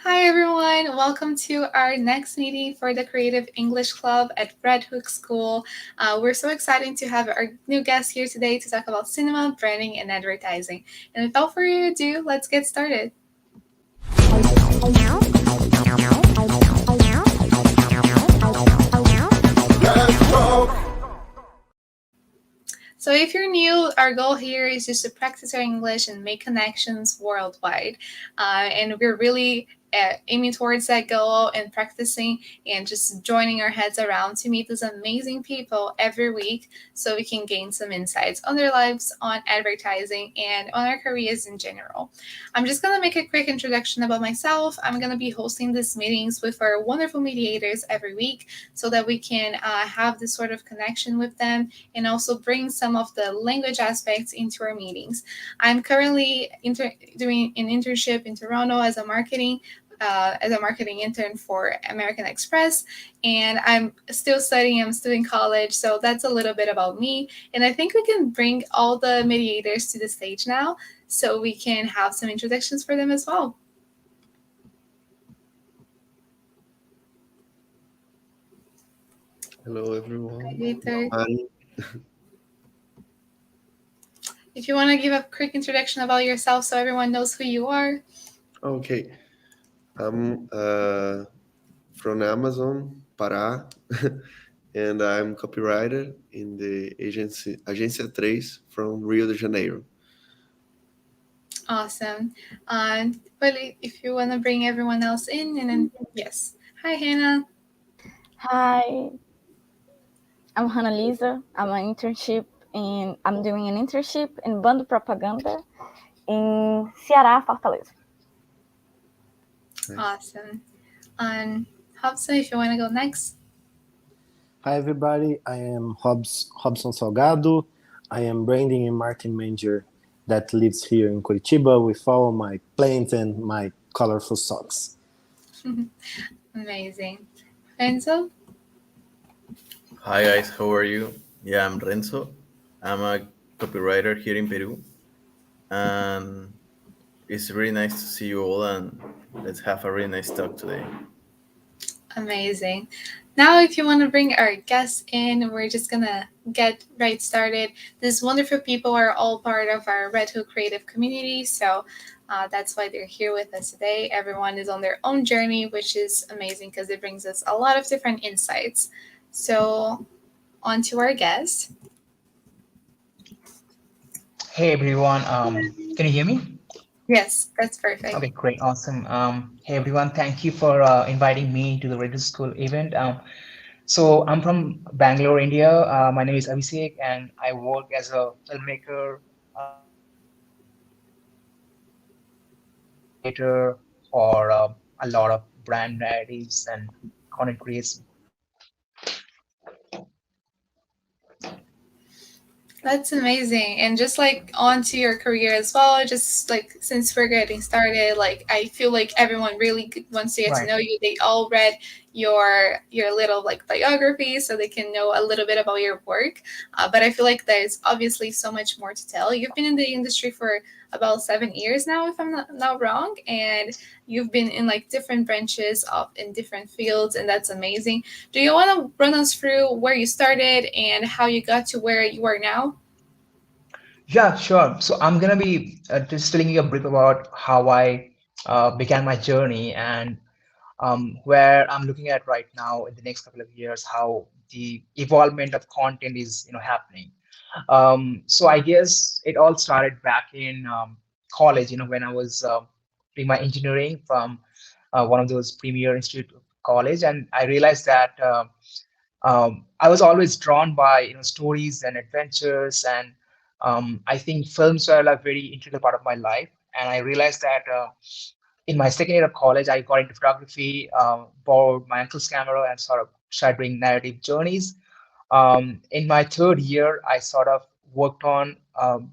Hi everyone, welcome to our next meeting for the Creative English Club at Redhook School. We're so excited to have our new guest here today to talk about cinema, branding, and advertising. And without further ado, let's get started. So if you're new, our goal here is just to practice our English and make connections worldwide. And we're really aiming towards that goal and practicing and just joining our heads around to meet these amazing people every week so we can gain some insights on their lives, on advertising, and on our careers in general. I'm just going to make a quick introduction about myself. I'm going to be hosting these meetings with our wonderful mediators every week so that we can have this sort of connection with them and also bring some of the language aspects into our meetings. I'm currently doing an internship in Toronto as a marketing intern for American Express, and I'm still studying. I'm still in college, so that's a little bit about me. And I think we can bring all the mediators to the stage now, so we can have some introductions for them as well. Hello, everyone. Later. Hi. If you want to give a quick introduction about yourself so everyone knows who you are. Okay, I'm from Amazon, Pará, and I'm copywriter in the Agência 3 from Rio de Janeiro. Awesome. But if you want to bring everyone else in, and then, yes. Hi, Hannah. Hi, I'm Hannah Lisa. I'm doing an internship in Bando Propaganda in Ceará, Fortaleza. Nice. Awesome. Hobson, if you want to go next. Hi everybody, I am Robson Salgado. I am branding and marketing manager that lives here in Curitiba with all my plants and my colorful socks. Amazing. Renzo? Hi guys, how are you? Yeah, I'm Renzo. I'm a copywriter here in Peru, and it's really nice to see you all. And let's have a really nice talk today. Amazing. Now, if you want to bring our guests in, we're just going to get right started. These wonderful people are all part of our Redhook creative community, so that's why they're here with us today. Everyone is on their own journey, which is amazing because it brings us a lot of different insights. So, on to our guest. Hey everyone, can you hear me? Yes, that's perfect. Okay, great, awesome. Hey everyone, thank you for inviting me to the Radio School event. So I'm from Bangalore, India. My name is Abhishek, and I work as a filmmaker, creator for a lot of brand narratives and content creation. That's amazing. And just like onto your career as well, just like since we're getting started, like I feel like everyone really wants to get to know you. They all read your little like biography so they can know a little bit about your work. But I feel like there's obviously so much more to tell. You've been in the industry for about 7 years now, if I'm not wrong, and you've been in like different branches of in different fields, and that's amazing. Do you want to run us through where you started and how you got to where you are now? Yeah, sure. So I'm gonna be just telling you a brief about how I began my journey and where I'm looking at right now in the next couple of years, how the evolvement of content is, happening. So I guess it all started back in college, when I was doing my engineering from one of those premier institute of college, and I realized that I was always drawn by stories and adventures, and I think films are a very integral part of my life. And I realized that in my second year of college, I got into photography, borrowed my uncle's camera, and sort of started doing narrative journeys. In my third year, I sort of worked on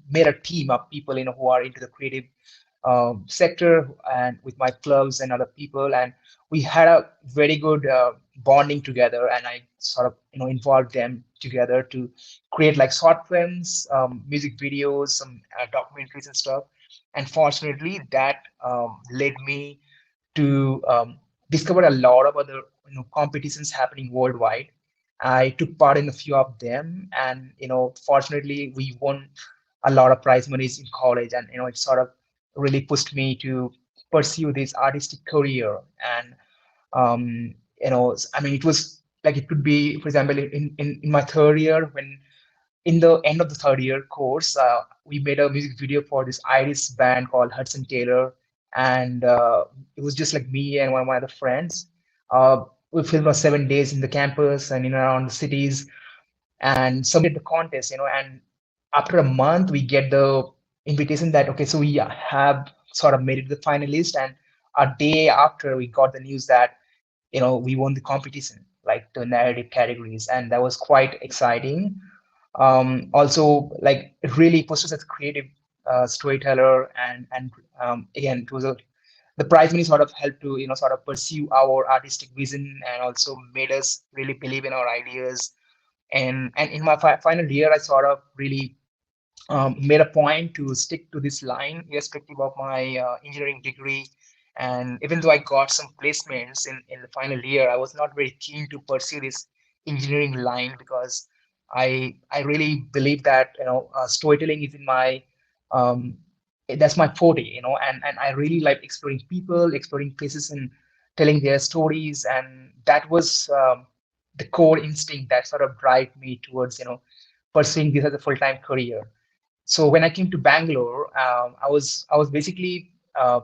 made a team of people who are into the creative sector, and with my clubs and other people, and we had a very good bonding together. And I sort of involved them together to create like short films, music videos, some documentaries and stuff. And fortunately, that led me to discover a lot of other competitions happening worldwide. I took part in a few of them, and fortunately, we won a lot of prize monies in college, and it sort of really pushed me to pursue this artistic career. And I mean, it was like it could be, for example, in my third year, when in the end of the third year course, we made a music video for this Irish band called Hudson Taylor, and it was just like me and one of my other friends. We filmed for 7 days in the campus and in around the cities, and submitted the contest. And after a month, we get the invitation that okay, so we have sort of made it to the finalist, and a day after, we got the news that we won the competition, like the narrative categories, and that was quite exciting. Also, like it really pushed us as a creative storyteller, and again, it was the prize money sort of helped to sort of pursue our artistic vision, and also made us really believe in our ideas. And in my final year, I sort of really made a point to stick to this line, irrespective of my engineering degree. And even though I got some placements in the final year, I was not very keen to pursue this engineering line, because I really believe that storytelling is in my um, that's my forte, and I really like exploring people, exploring places, and telling their stories, and that was the core instinct that sort of drive me towards pursuing this as a full-time career. So when I came to Bangalore, I was basically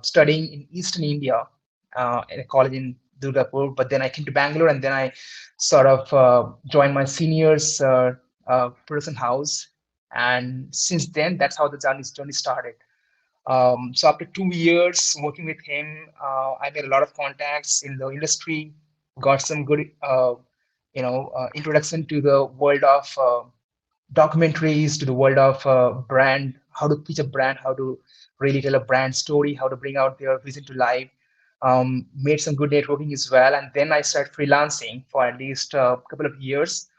studying in Eastern India in a college in Durgapur. But then I came to Bangalore, and then I sort of joined my senior's production house. And since then, that's how the journey started. So after 2 years working with him, I made a lot of contacts in the industry, got some good, introduction to the world of documentaries, to the world of brand, how to pitch a brand, how to really tell a brand story, how to bring out their vision to life. Made some good networking as well, and then I started freelancing for at least a couple of years.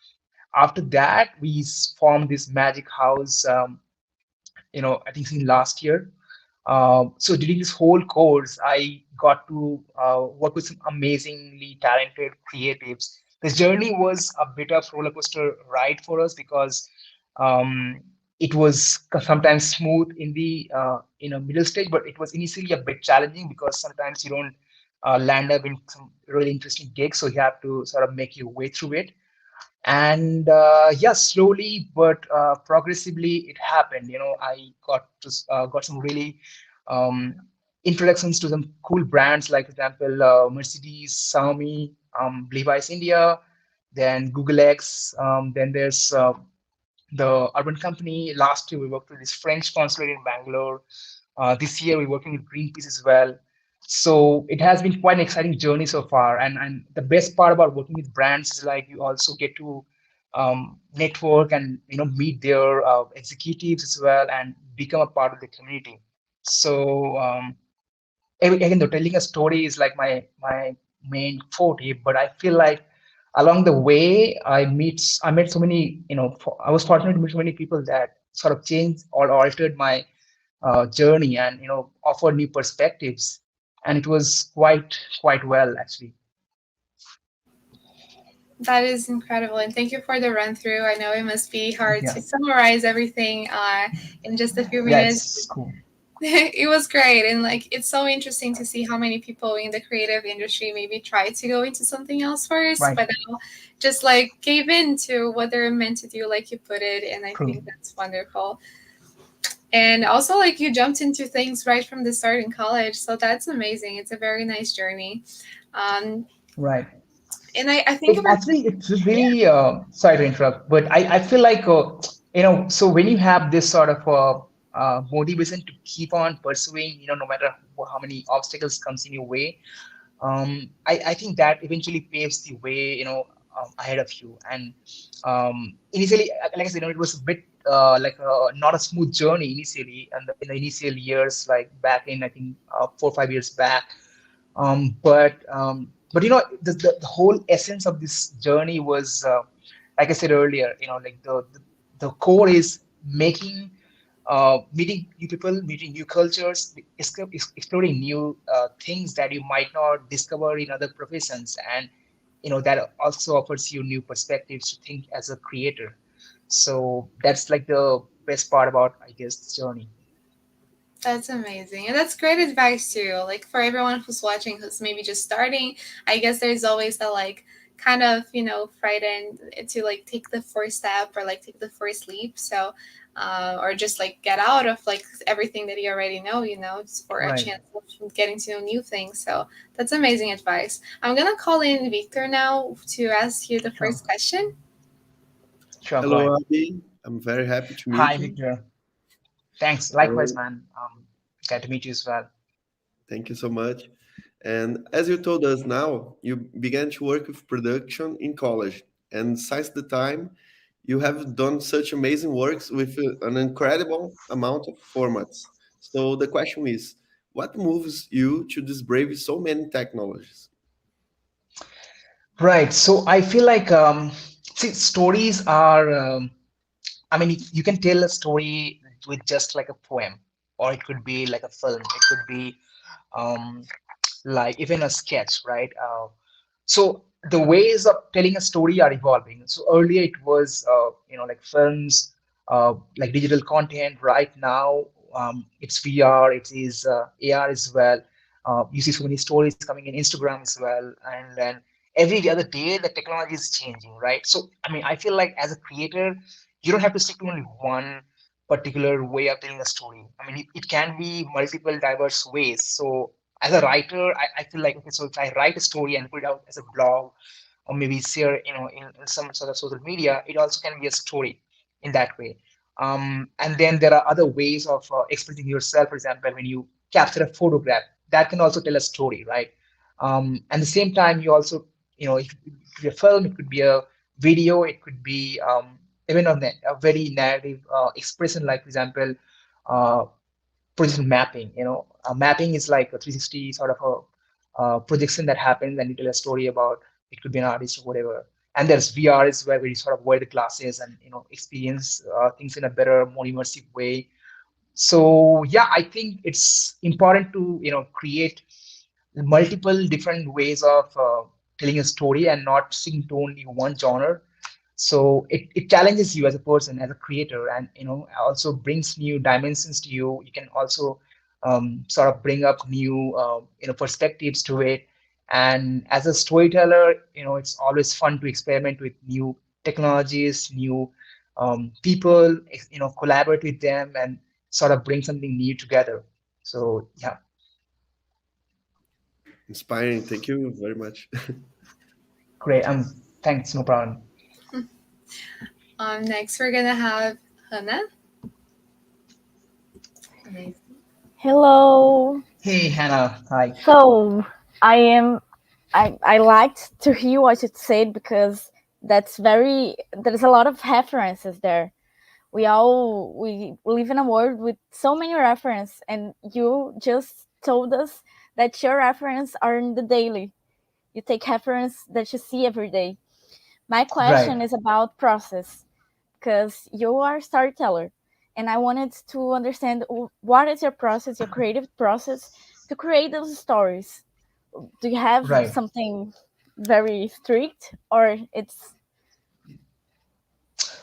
After that, we formed this Majik House. I think in last year. So during this whole course, I got to work with some amazingly talented creatives. This journey was a bit of roller coaster ride for us, because it was sometimes smooth in the middle stage, but it was initially a bit challenging, because sometimes you don't land up in some really interesting gigs, so you have to sort of make your way through it. And yeah, slowly but progressively it happened. I got some really um, introductions to some cool brands, like for example Mercedes, Xiaomi, Levi's India, then Google X, then there's the urban company. Last year we worked with this French consulate in Bangalore. This year we're working with Greenpeace as well. So it has been quite an exciting journey so far. And the best part about working with brands is like you also get to network and meet their executives as well, and become a part of the community. So again, though, telling a story is like my main forte, but I feel like along the way I met so many, I was fortunate to meet so many people that sort of changed or altered my journey, and offered new perspectives, and it was quite well, actually. That is incredible, and thank you for the run through. I know it must be hard Yeah, to summarize everything in just a few yeah, minutes. it's cool. It was great, and like it's so interesting to see how many people in the creative industry maybe try to go into something else first, Right. but now just like gave in to what they're meant to do, like you put it, and I True. think that's wonderful. And also, like you jumped into things right from the start in college, so that's amazing. It's a very nice journey. Um, Right. and I think It about actually, it's really sorry to interrupt, but I feel like so when you have this sort of motivation to keep on pursuing, no matter how many obstacles comes in your way, I think that eventually paves the way, ahead of you. And initially, like I said, it was a bit like not a smooth journey initially, and in the initial years, like back in I think 4 or 5 years back. But the whole essence of this journey was, like I said earlier, like the core is making meeting new people, meeting new cultures, exploring new things that you might not discover in other professions, and that also offers you new perspectives to think as a creator. So that's like the best part about, I guess, this journey. That's amazing. And that's great advice too. Like for everyone who's watching who's maybe just starting, I guess there's always that like kind of, frightened to like take the first step or like take the first leap. So or just like get out of like everything that you already know, just for a Right. chance of getting to know new things. So that's amazing advice. I'm gonna call in Victor now to ask you the Sure. first question. Sure, go Hello, ahead. Abhi. I'm very happy to meet Hi, you. Victor. Thanks. Likewise, And man. Glad to meet you as well. thank you so much. And as you told us now, you began to work with production in college. And since the time, you have done such amazing works with an incredible amount of formats. So the question is, what moves you to this brave so many technologies? Right. So I feel like, see, stories are, I mean, you can tell a story with just like a poem, or it could be like a film. It could be um, like even a sketch, right? So the ways of telling a story are evolving. So earlier it was, like films, like digital content. Right now, it's VR, it is AR as well. You see so many stories coming in Instagram as well, and then every other day the technology is changing, right? So I mean, I feel like as a creator, you don't have to stick to only one particular way of telling a story. I mean, it can be multiple diverse ways. So as a writer, I feel like, okay, so if I write a story and put it out as a blog or maybe share, in some sort of social media, it also can be a story in that way. And then there are other ways of expressing yourself. For example, when you capture a photograph, that can also tell a story, right? And the same time, you also, it could be a film, it could be a video, it could be even a very narrative expression, like, for example, uh, projection mapping. Mapping is like a 360 sort of a projection that happens, and you tell a story about, it could be an artist or whatever. And there's VR is where you sort of wear the glasses and experience things in a better, more immersive way. So yeah, I think it's important to create multiple different ways of telling a story and not sticking to only one genre. So it challenges you as a person, as a creator, and also brings new dimensions to you. You can also sort of bring up new perspectives to it. And as a storyteller, it's always fun to experiment with new technologies, new people, collaborate with them and sort of bring something new together. So yeah. Inspiring. Thank you very much. Great. Thanks. No problem. Next we're gonna have Hannah. Amazing. Hello. Hey, Hannah. Hi. So I liked to hear what you said because there's a lot of references there. We live in a world with so many references, and you just told us that your reference are in the daily. You take reference that you see every day. My question Right. is about process, because you are a storyteller, and I wanted to understand what is your process, your creative process to create those stories. Do you have Right. something very strict, or it's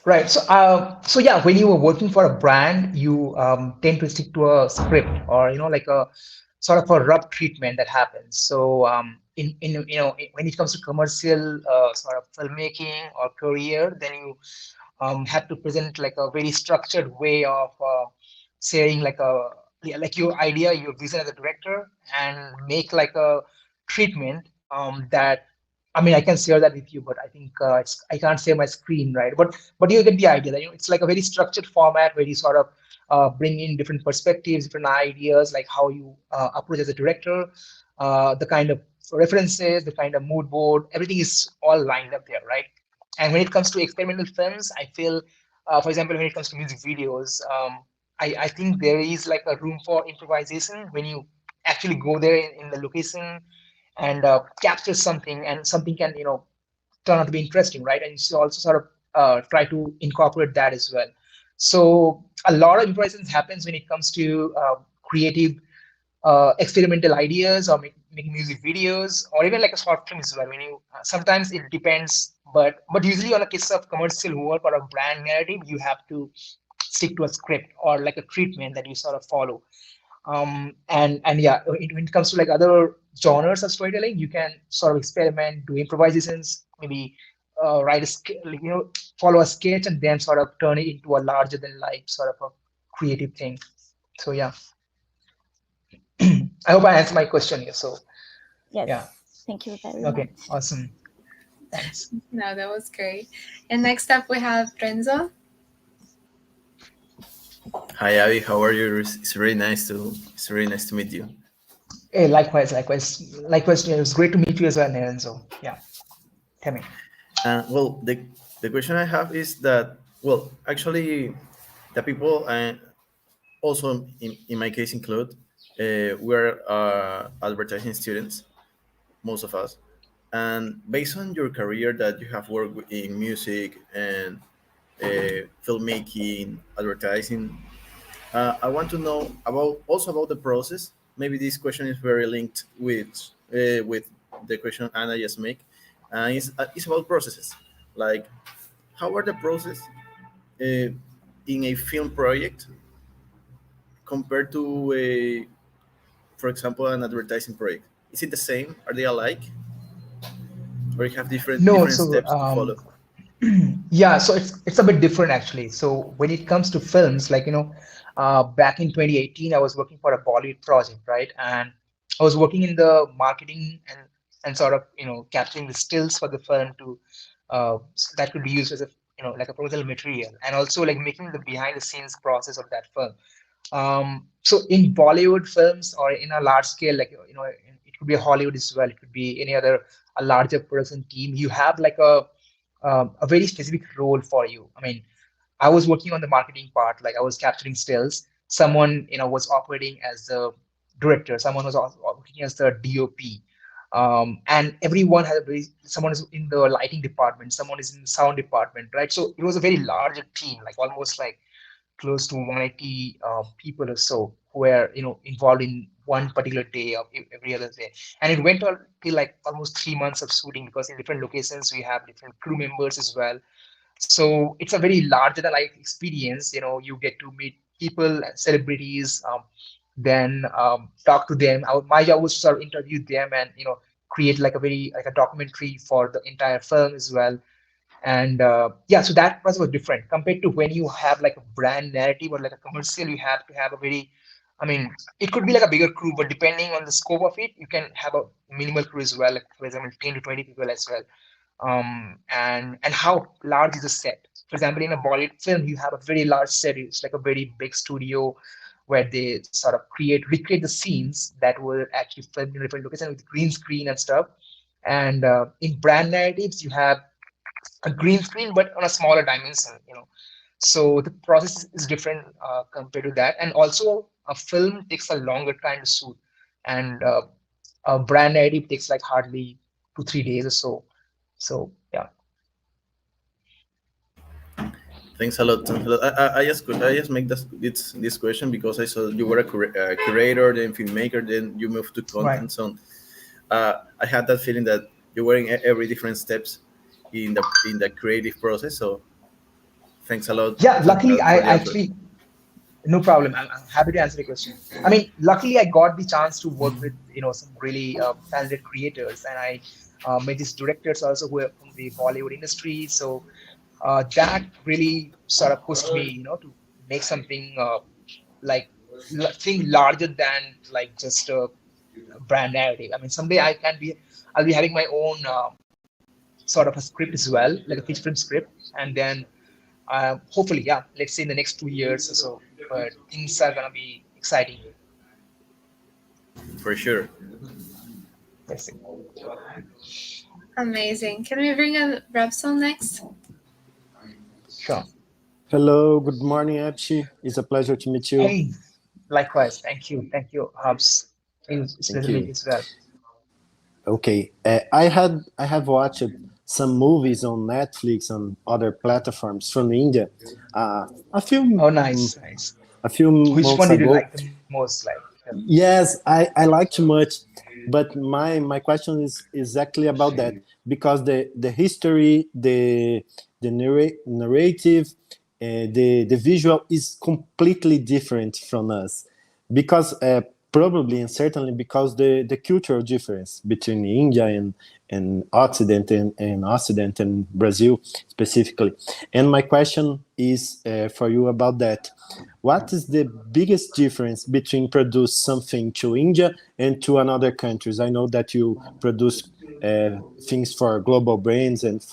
Right. So yeah, when you are working for a brand, you tend to stick to a script, or like a sort of a rough treatment that happens. So when it comes to commercial sort of filmmaking or career, then you have to present like a very structured way of saying like a, yeah, like your idea, your vision as a director, and make like a treatment that, I mean, I can share that with you, but I think I can't share my screen, right? But you get the idea that it's like a very structured format where you sort of bring in different perspectives, different ideas, like how you approach as a director, the kind of references, the kind of mood board, everything is all lined up there, right? And when it comes to experimental films, I feel, for example, when it comes to music videos, I think there is like a room for improvisation when you actually go there in the location and capture something, and something can turn out to be interesting, right? And you also sort of try to incorporate that as well. So a lot of improvisations happens when it comes to creative experimental ideas or making music videos or even like a short film as well. When you sometimes it depends, but usually on a case of commercial work or a brand narrative, you have to stick to a script or like a treatment that you sort of follow. And yeah, when it comes to like other genres of storytelling, you can sort of experiment, do improvisations, maybe write follow a sketch and then sort of turn it into a larger than life sort of a creative thing. So yeah. I hope I answered my question here. So Yes. yeah. Thank you very Okay. much. Awesome. Thanks. No, that was great. And next up we have Renzo. Hi Abhi, how are you? It's really nice to meet you. Hey, likewise. Yeah, it was great to meet you as well, Naren. So yeah, tell me. Well, the question I have is that, well, actually, the people also in my case include we're advertising students, most of us, and based on your career that you have worked in music and filmmaking, advertising, I want to know about the process. Maybe this question is very linked with the question Anna just make. It's about processes. Like, how are the process in a film project compared to for example, an advertising project? Is it the same? Are they alike, or you have No, different so steps to follow? yeah, so it's a bit different actually. So when it comes to films, like back in 2018, I was working for a Bollywood project, right? And I was working in the marketing and sort of capturing the stills for the film to that could be used as a like a promotional material, and also like making the behind the scenes process of that film. So in Bollywood films or in a large scale, like it could be a Hollywood as well, it could be any other a larger person team. You have like a very specific role for you. I mean, I was working on the marketing part, like I was capturing stills. Someone was operating as the director. Someone was working as the DOP. And everyone had a very someone is in the lighting department, someone is in the sound department, right? So it was a very large team, like almost like close to 180 people or so who were involved in one particular day of every other day, and it went on till like almost 3 months of shooting because in different locations we have different crew members as well. So it's a very larger than life experience. You get to meet people, celebrities, then talk to them. My job was to sort of interview them and create like a very like a documentary for the entire film as well. And yeah, so that process was different compared to when you have like a brand narrative or like a commercial. You have to have a very, I mean, it could be like a bigger crew, but depending on the scope of it, you can have a minimal crew as well, like for example 10 to 20 people as well. And how large is the set? For example, in a Bollywood film you have a very large set. It's like a very big studio where they sort of recreate the scenes that were actually filmed in different locations with green screen and stuff. And in brand narratives you have a green screen but on a smaller dimension. So the process is different compared to that. And also a film takes a longer time to shoot, and a brand narrative takes like hardly 2 3 days or so. So yeah. Thanks a lot. Thanks a lot. I just make this question because I saw you were a curator, then filmmaker, then you moved to Right. content. So I had that feeling that you were in every different steps in the creative process. So thanks a lot Yeah, luckily I for the answer. actually, no problem. I'm happy to answer the question. I mean, luckily I got the chance to work with some really talented creators, and I met these directors also who are from the Bollywood industry. So that really sort of pushed me, to make something like think larger than like just a brand narrative. I mean, someday I'll be having my own sort of a script as well, like a feature film script, and then hopefully, yeah, let's say in the next 2 years or so. But things are gonna be exciting. For sure. Let's see. Amazing. Can we bring in Robson next? Sure. Hello, good morning, Abhi. It's a pleasure to meet you. Hey, likewise. Thank you, Hubs. It's Thank pleasure to meet you you. as well. Okay, I have watched some movies on Netflix and other platforms from India. A few Oh, nice, nice. a few Which months one did you ago. like the most? Like, yeah. Yes, I like too much, but my question is exactly about that, because the history, the narrative, the visual is completely different from us, because probably and certainly because the cultural difference between India and Occident and Brazil specifically. And my question is for you about that. What is the biggest difference between produce something to India and to another countries? I know that you produce things for global brands and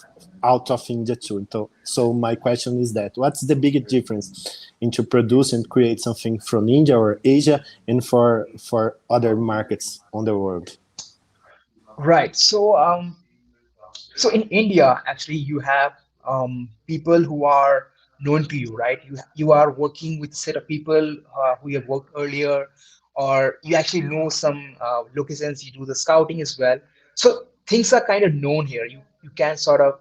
out of India too. So my question is that what's the biggest difference into produce and create something from India or Asia and for other markets on the world? Right. So in India, actually, you have people who are known to you, right? You are working with a set of people who you have worked earlier, or you actually know some locations. You do the scouting as well. So things are kind of known here. You can sort of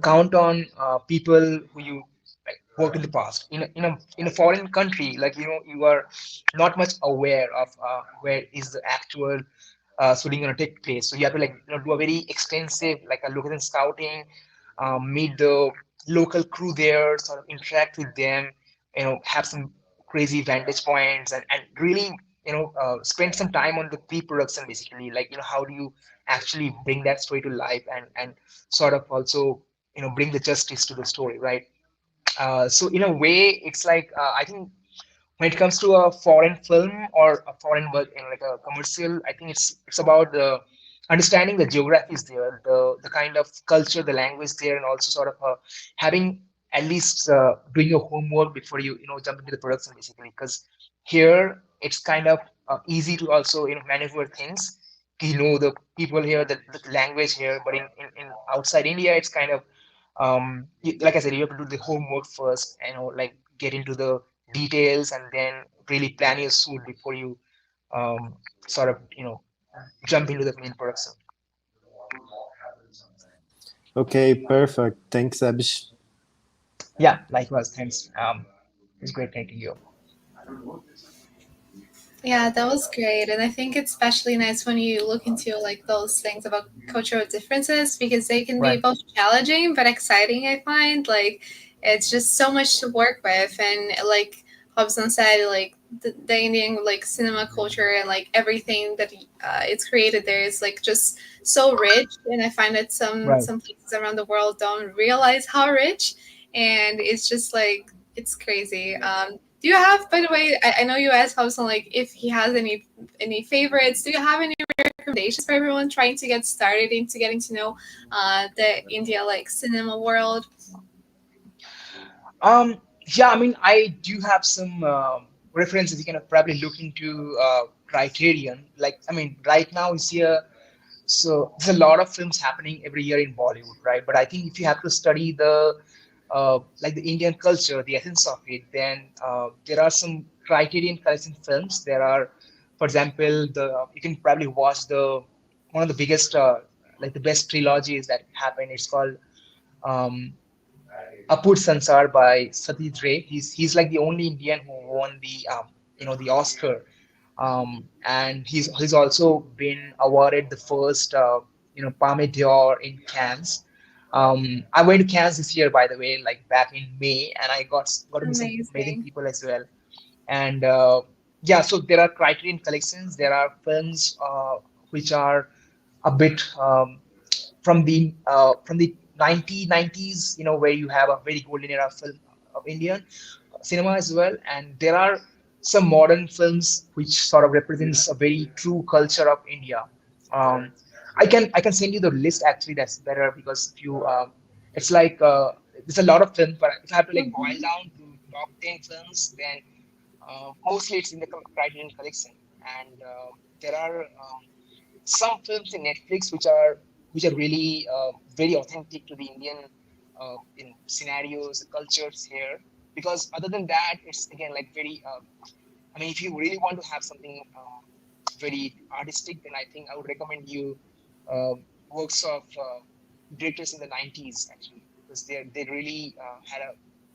count on people who you like worked in the past. In a foreign country, like you are not much aware of where is the actual shooting going to take place. So you have to do a very extensive like a location scouting, meet the local crew there, sort of interact with them, have some crazy vantage points, and really spend some time on the pre-production basically. Like how do you actually bring that story to life and sort of also bring the justice to the story, right? So in a way, it's like I think when it comes to a foreign film or a foreign work like a commercial, I think it's about the understanding the geographies there, the kind of culture, the language there, and also sort of having at least doing your homework before you jump into the production basically. Because here it's kind of easy to also maneuver things. You know the people here, the language here, but in outside India, it's kind of like I said, you have to do the homework first, like get into the details and then really plan your suit before you sort of jump into the main production. Okay, perfect. Thanks, Abish. Yeah, likewise. Thanks. It's great meeting you. Yeah, that was great. And I think it's especially nice when you look into like those things about cultural differences because they can be Right. both challenging but exciting, I find. Like it's just so much to work with and like Hobson said, like the Indian like cinema culture and like everything that it's created there is like just so rich and I find that Right. some places around the world don't realize how rich and it's just like it's crazy. Do you have, by the way, I know you asked Hobson like if he has any favorites. Do you have any recommendations for everyone trying to get started into getting to know the India like cinema world? Um, yeah, I mean, I do have some references you can probably look into Criterion. Like, I mean, right now is here. So there's a lot of films happening every year in Bollywood, right? But I think if you have to study the like the Indian culture, the essence of it, then there are some Criterion collection films. There are, for example, the you can probably watch the one of the biggest like the best trilogies that happened. It's called um, Apud Sansar by Satyajit Ray. He's like the only Indian who won the Oscar, and he's also been awarded the first Palme d'Or in Cannes. I went to Cannes this year, by the way, like back in May, and I got to meet some amazing Amazing. people as well. And yeah, so there are Criterion collections. There are films which are a bit from the 1990s, where you have a very golden era film of Indian cinema as well, and there are some modern films which sort of represents a very true culture of India. Um, I can send you the list actually. That's better because if you it's like there's a lot of films, but if I have to like boil Mhm. down to top 10 films, then mostly it's in the Criterion collection, and there are some films in Netflix which are really very authentic to the Indian scenarios, cultures here. Because other than that, it's again like very. I mean, if you really want to have something very artistic, then I think I would recommend you works of directors in the 90s actually, because they really had a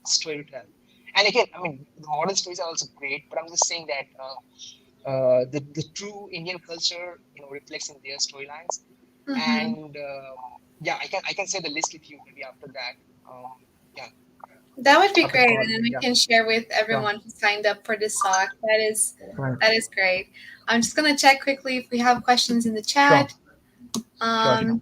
story to tell. And again, I mean, the modern stories are also great, but I'm just saying that the true Indian culture, reflects in their storylines. Hmm. And yeah, I can say the list with you maybe after that. Yeah, That would be after great, call. and then we Yeah, can share with sure. everyone who signed up for this talk. Right. That is great. I'm just gonna check quickly if we have questions in the Sure. chat. Sure. Um,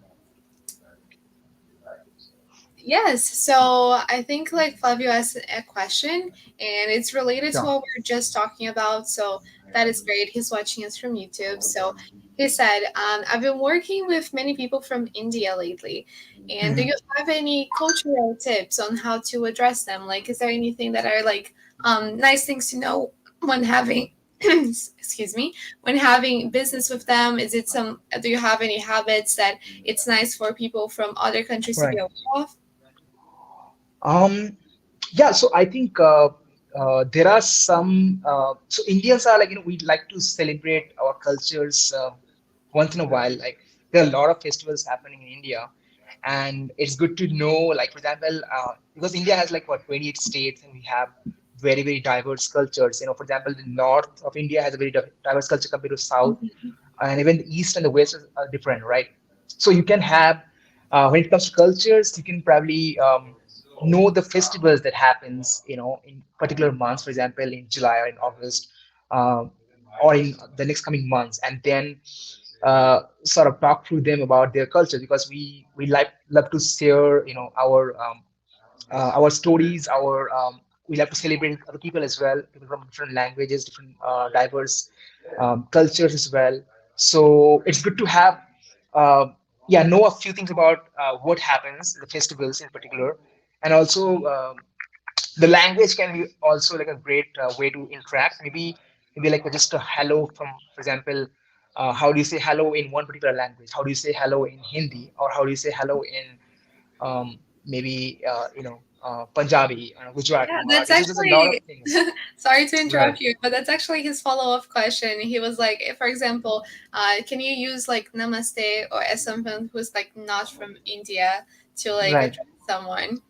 Yes, so I think like Flavio asked a question, and it's related to Sure. what we were just talking about. So that is great. He's watching us from YouTube. So he said, I've been working with many people from India lately. And do Mhm. you have any cultural tips on how to address them? Like, is there anything that are like nice things to know when having, excuse me, when having business with them? Is it do you have any habits that it's nice for people from other countries to be Right. aware of? Um, yeah, so I think there are some. So Indians are like, we like to celebrate our cultures once in a while. Like there are a lot of festivals happening in India, and it's good to know. Like for example, because India has like what 28 states, and we have very very diverse cultures. For example, the north of India has a very diverse culture compared to south, Mhm. and even the east and the west are different, right? So you can have, when it comes to cultures, you can probably know the festivals that happens, in particular months, for example, in July or in August, um, or in the next coming months, and then sort of talk through them about their culture, because we love to share, our stories, we love to celebrate other people as well, people from different languages, different diverse cultures as well. So it's good to have, uh, yeah, know a few things about what happens, the festivals in particular, and also the language can be also like a great way to interact. Maybe like just a hello from, for example, how do you say hello in one particular language? How do you say hello in Hindi, or how do you say hello in maybe Punjabi, Yeah, Gujarati, that's Marathi. So there's a lot of actually, things. sorry to Right. interrupt you, but that's actually his follow-up question. He was like, if, for example, can you use like namaste or as someone who's like not from India to like Right. address someone?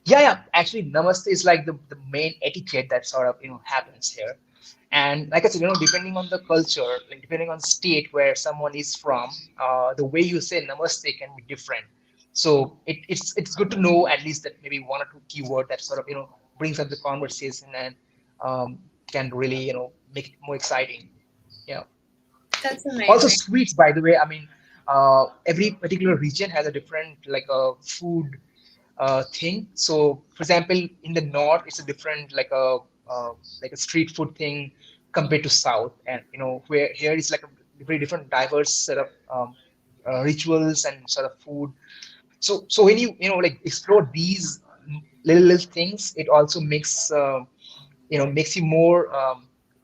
Yeah, yeah. Actually, namaste is like the main etiquette that sort of happens here. And like I said, depending on the culture, like depending on the state where someone is from, the way you say namaste can be different. So it's good to know at least that maybe one or two keyword that sort of brings up the conversation, and can really make it more exciting. Yeah. That's Also amazing. sweets, by the way. I mean, every particular region has a different like a food thing. So, for example, in the north, it's a different like a street food thing compared to south, and where here is like a very different, diverse set of rituals and sort of food. So when you like explore these little things, it also makes you more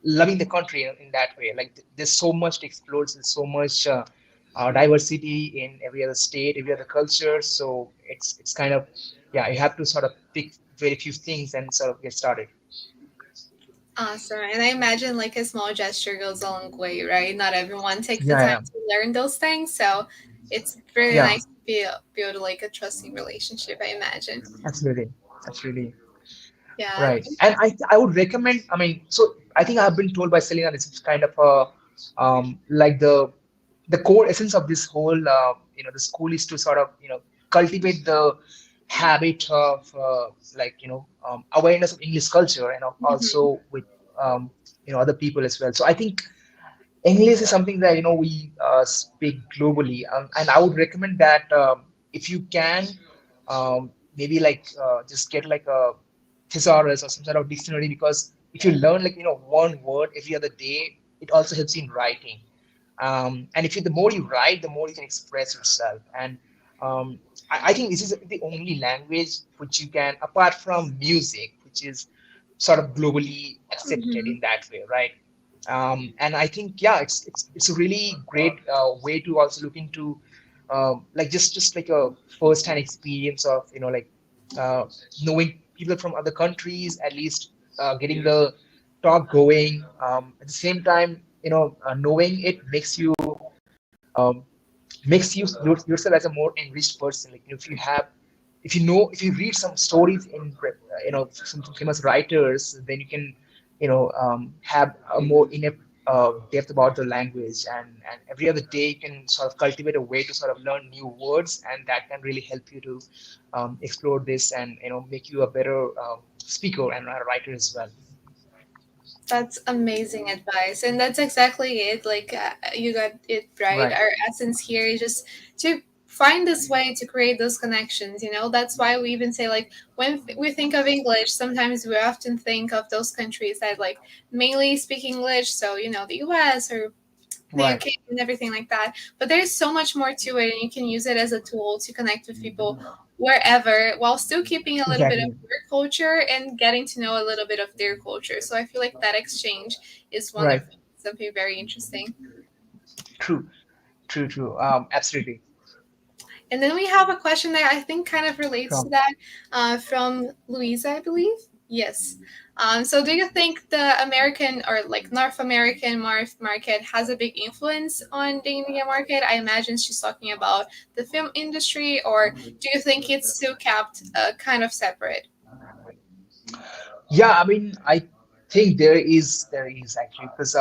loving the country in that way. Like there's so much to explore, there's so much diversity in every other state, every other culture. So it's kind of, yeah, you have to sort of pick very few things and sort of get started. Awesome. And I imagine like a small gesture goes a long way, right? Not everyone takes the Yeah, time yeah, to learn those things. So it's really yeah, nice to build like a trusting relationship, I imagine. absolutely, absolutely. Yeah. Right. And I would recommend, I mean, so I think I've been told by Selena this is kind of a like the core essence of this whole the school is to sort of cultivate the habit of awareness of English culture, and Mhm. also with other people as well. So I think English is something that we speak globally, and I would recommend that if you can, maybe like just get like a thesaurus or some sort of dictionary, because if you learn like one word every other day, it also helps you in writing. And if you the more you write, the more you can express yourself. And I think this is the only language which you can, apart from music, which is sort of globally accepted Mhm. in that way, right? And I think, yeah, it's a really great way to also look into like just like a first-hand experience of uh, knowing people from other countries, at least getting the talk going. At the same time, knowing it makes you um, makes yourself as a more enriched person. Like if you have, if you read some stories in some famous writers, then you can have a more in-depth depth about the language, and every other day you can sort of cultivate a way to sort of learn new words, and that can really help you to explore this, and make you a better speaker and a writer as well. That's amazing advice. And that's exactly it. Like, you got it right. Right, Our essence here is just to find this way to create those connections. That's why we even say, like, when we think of English, sometimes we often think of those countries that, like, mainly speak English. So, the US or the right, UK and everything like that. But there's so much more to it, and you can use it as a tool to connect with people wherever while still keeping a little bit of exactly. your culture and getting to know a little bit of their culture. So I feel like that exchange is Right, wonderful, something very interesting. true, true, true. Absolutely. And then we have a question that I think kind of relates to Sure. that, from Louisa, I believe. Yes. So do you think the American or like North American market has a big influence on the Indian market? I imagine she's talking about the film industry, or do you think it's still kept kind of separate? Yeah, I mean, I think there is actually, because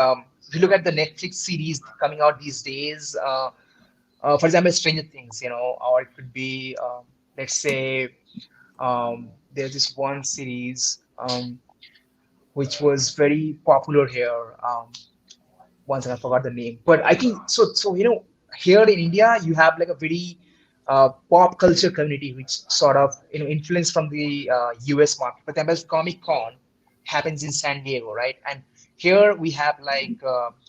if you look at the Netflix series coming out these days, for example, Stranger Things, or it could be, let's say, there's this one series which was very popular here. Once I forgot the name, but I think so. So here in India, you have like a very pop culture community, which sort of influence from the US market. For example, Comic Con happens in San Diego, right? And here we have like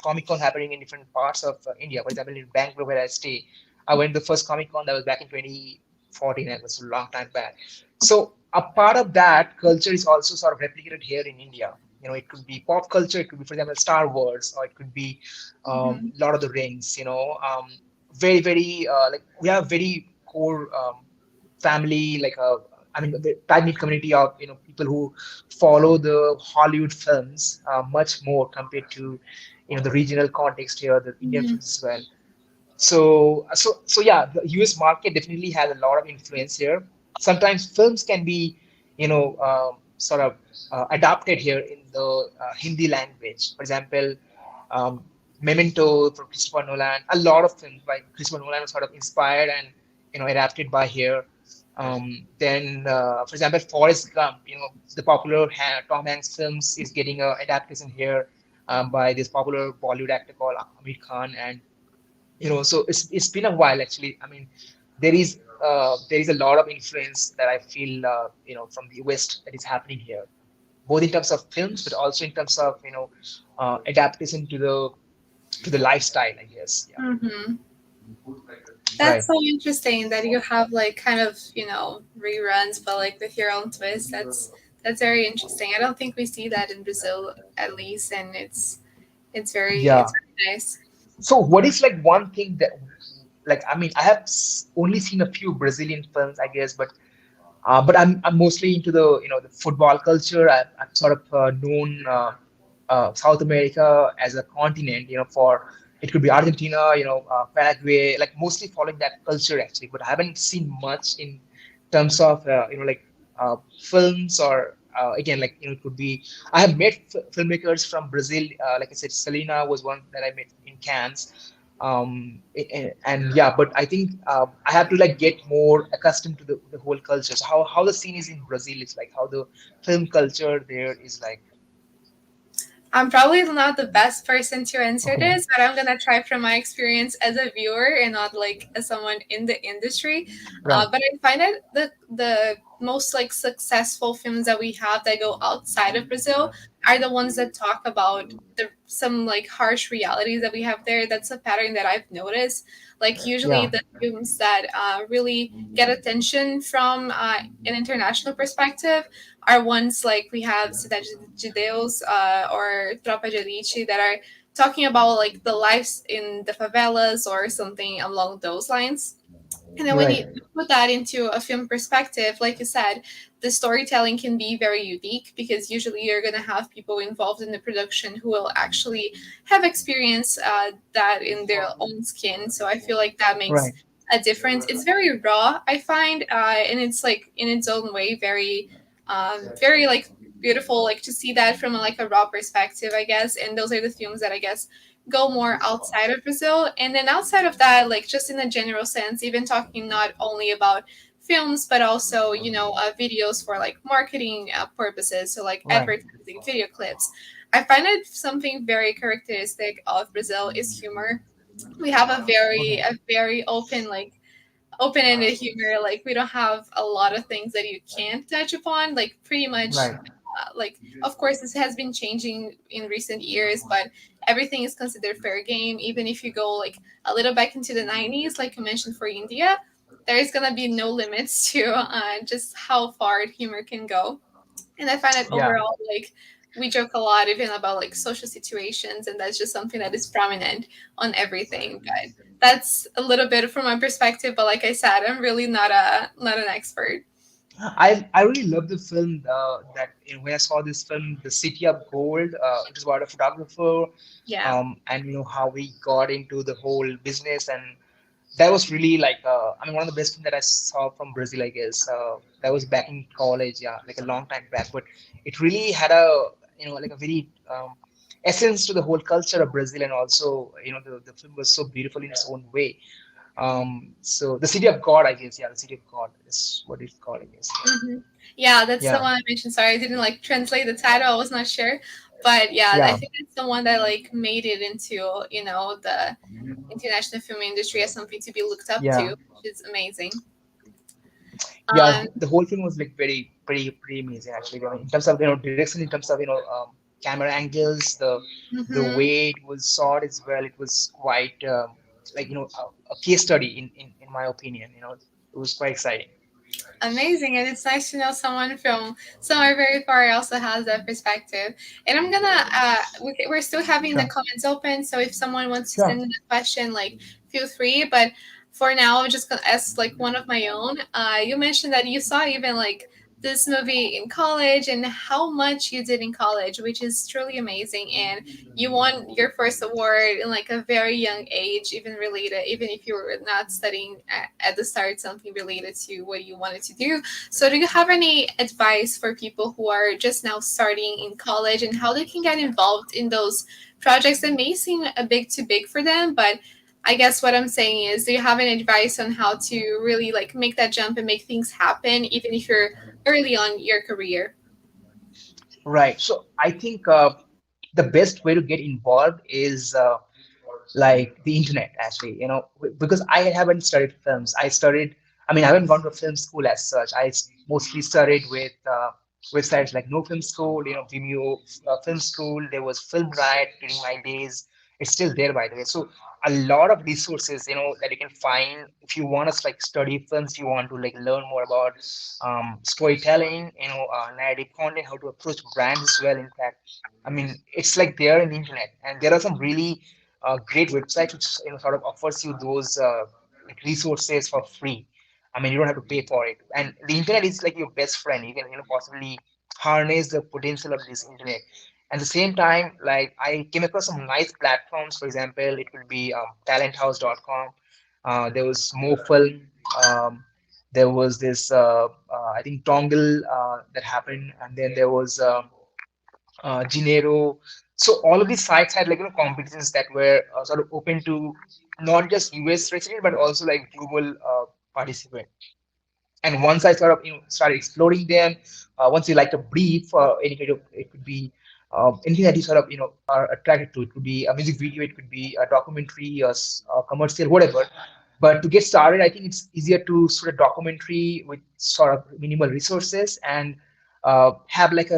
Comic Con happening in different parts of India. For example, in Bangalore, where I stay, I went to the first Comic Con that was back in 2014. That was a long time back. So a part of that culture is also sort of replicated here in India. It could be pop culture, it could be, for example, Star Wars, or it could be Hmm. Lord of the Rings. Very, very like we have very core family, like I mean, the tight knit community of people who follow the Hollywood films much more compared to the regional context here, the Indian Hmm. films as well. So yeah, the US market definitely has a lot of influence here. Sometimes films can be, sort of adapted here in the Hindi language. For example, um, Memento from Christopher Nolan. A lot of films by Christopher Nolan are sort of inspired and adapted by here. Then, for example, Forrest Gump. The popular Tom Hanks films is getting a adaptation here by this popular Bollywood actor called Amir Khan, and so it's been a while actually. I mean, there is a lot of influence that I feel from the West that is happening here, both in terms of films, but also in terms of adaptation to the lifestyle, I guess. Yeah. Hmm. Right. That's so interesting that you have like kind of reruns, but like with your own twist. That's very interesting. I don't think we see that in Brazil, at least, and it's Yeah. very nice. So what is like one thing that, like, I mean, I have only seen a few Brazilian films, I guess, but I'm mostly into the football culture. I've sort of known South America as a continent, for it could be Argentina, Paraguay, like mostly following that culture actually. But I haven't seen much in terms of like films, or again, like it could be. I have met filmmakers from Brazil. Like I said, Selena was one that I met in Cannes. And yeah, but I think I have to like get more accustomed to the whole culture. So how the scene is in Brazil is like, how the film culture there is like. I'm probably not the best person to answer Okay. this, but I'm gonna try from my experience as a viewer and not like as someone in the industry. Right. But I find that the most like successful films that we have that go outside of Brazil are the ones that talk about some like harsh realities that we have there. That's a pattern that I've noticed. Like usually Yeah. the films that really get attention from an international perspective are ones like we have Cidade de Deus or Tropa de Elite that are talking about like the lives in the favelas or something along those lines. And then when you Right. put that into a film perspective, like you said, the storytelling can be very unique because usually you're going to have people involved in the production who will actually have experienced that in their own skin. So I feel like that makes Right. a difference. It's very raw, I find, and it's like in its own way very like beautiful, like to see that from like a raw perspective, I guess. And those are the films that I guess go more outside of Brazil. And then outside of that, like just in a general sense, even talking not only about films, but also, videos for like marketing purposes. So, like Right. advertising, video clips. I find it something very characteristic of Brazil is humor. We have Okay. a very open, like open-ended humor. Like we don't have a lot of things that you can't touch upon, like pretty much. Right. Like, of course, this has been changing in recent years, but everything is considered fair game. Even if you go like a little back into the 90s, like you mentioned for India, there is gonna be no limits to just how far humor can go. And I find that Yeah. overall, like we joke a lot even about like social situations, and that's just something that is prominent on everything. But that's a little bit from my perspective. But like I said, I'm really not an expert. I really love the film that when I saw this film, The City of Gold. It was about a photographer, Yeah. and how he got into the whole business, and that was really like I mean one of the best things that I saw from Brazil, I guess. That was back in college, yeah, like a long time back, but it really had a like a very essence to the whole culture of Brazil, and also the film was so beautiful in its own way. So the City of God, I guess, yeah, the City of God is what it's called, I guess. hmm Yeah, that's the Yeah, one I mentioned. Sorry, I didn't like translate the title. I was not sure, but yeah, I yeah, think it's the one that like made it into the international film industry as something to be looked up to, yeah, which is amazing. yeah. Um, The whole film was like very, pretty amazing actually. I mean, in terms of direction, in terms of camera angles, the mhm. way it was shot as well. It was quite like a case study in my opinion. It was quite exciting. Amazing, and it's nice to know someone from somewhere very far also has that perspective. And I'm gonna we're still having the Sure, comments open, so if someone wants to sure. send in a question, like feel free. But for now, I'm just gonna ask like one of my own. You mentioned that you saw even like this movie in college and how much you did in college, which is truly amazing. And you won your first award in like a very young age, even if you were not studying at the start something related to what you wanted to do. So do you have any advice for people who are just now starting in college and how they can get involved in those projects that may seem a bit too big for them? But I guess what I'm saying is, do you have any advice on how to really like make that jump and make things happen, even if you're early on your career? Right. So I think the best way to get involved is like the internet actually, because I haven't studied films. I haven't gone to film school as such. Mostly studied with websites like No Film School, Vimeo Film School. There was Film Riot during my days. It's still there, by the way. So a lot of resources, that you can find if you want to like study films, you want to like learn more about storytelling, narrative content, how to approach brands as well. In fact, I mean, it's like there in the internet, and there are some really great website which sort of offers you those like resources for free. I mean, you don't have to pay for it, and the internet is like your best friend. You can possibly harness the potential of this internet. At the same time, like I came across some nice platforms. For example, it could be talenthouse.com. There was MoFilm. Um, there was this I think Tongal that happened, and then there was Genero. So all of these sites had like competitions that were sort of open to not just US resident but also like global participant. And once I sort of started exploring them, once you like a brief, any kind of it could be anything that you sort of are attracted to. It could be a music video, it could be a documentary, a commercial, whatever. But to get started, I think it's easier to sort of documentary with sort of minimal resources and have like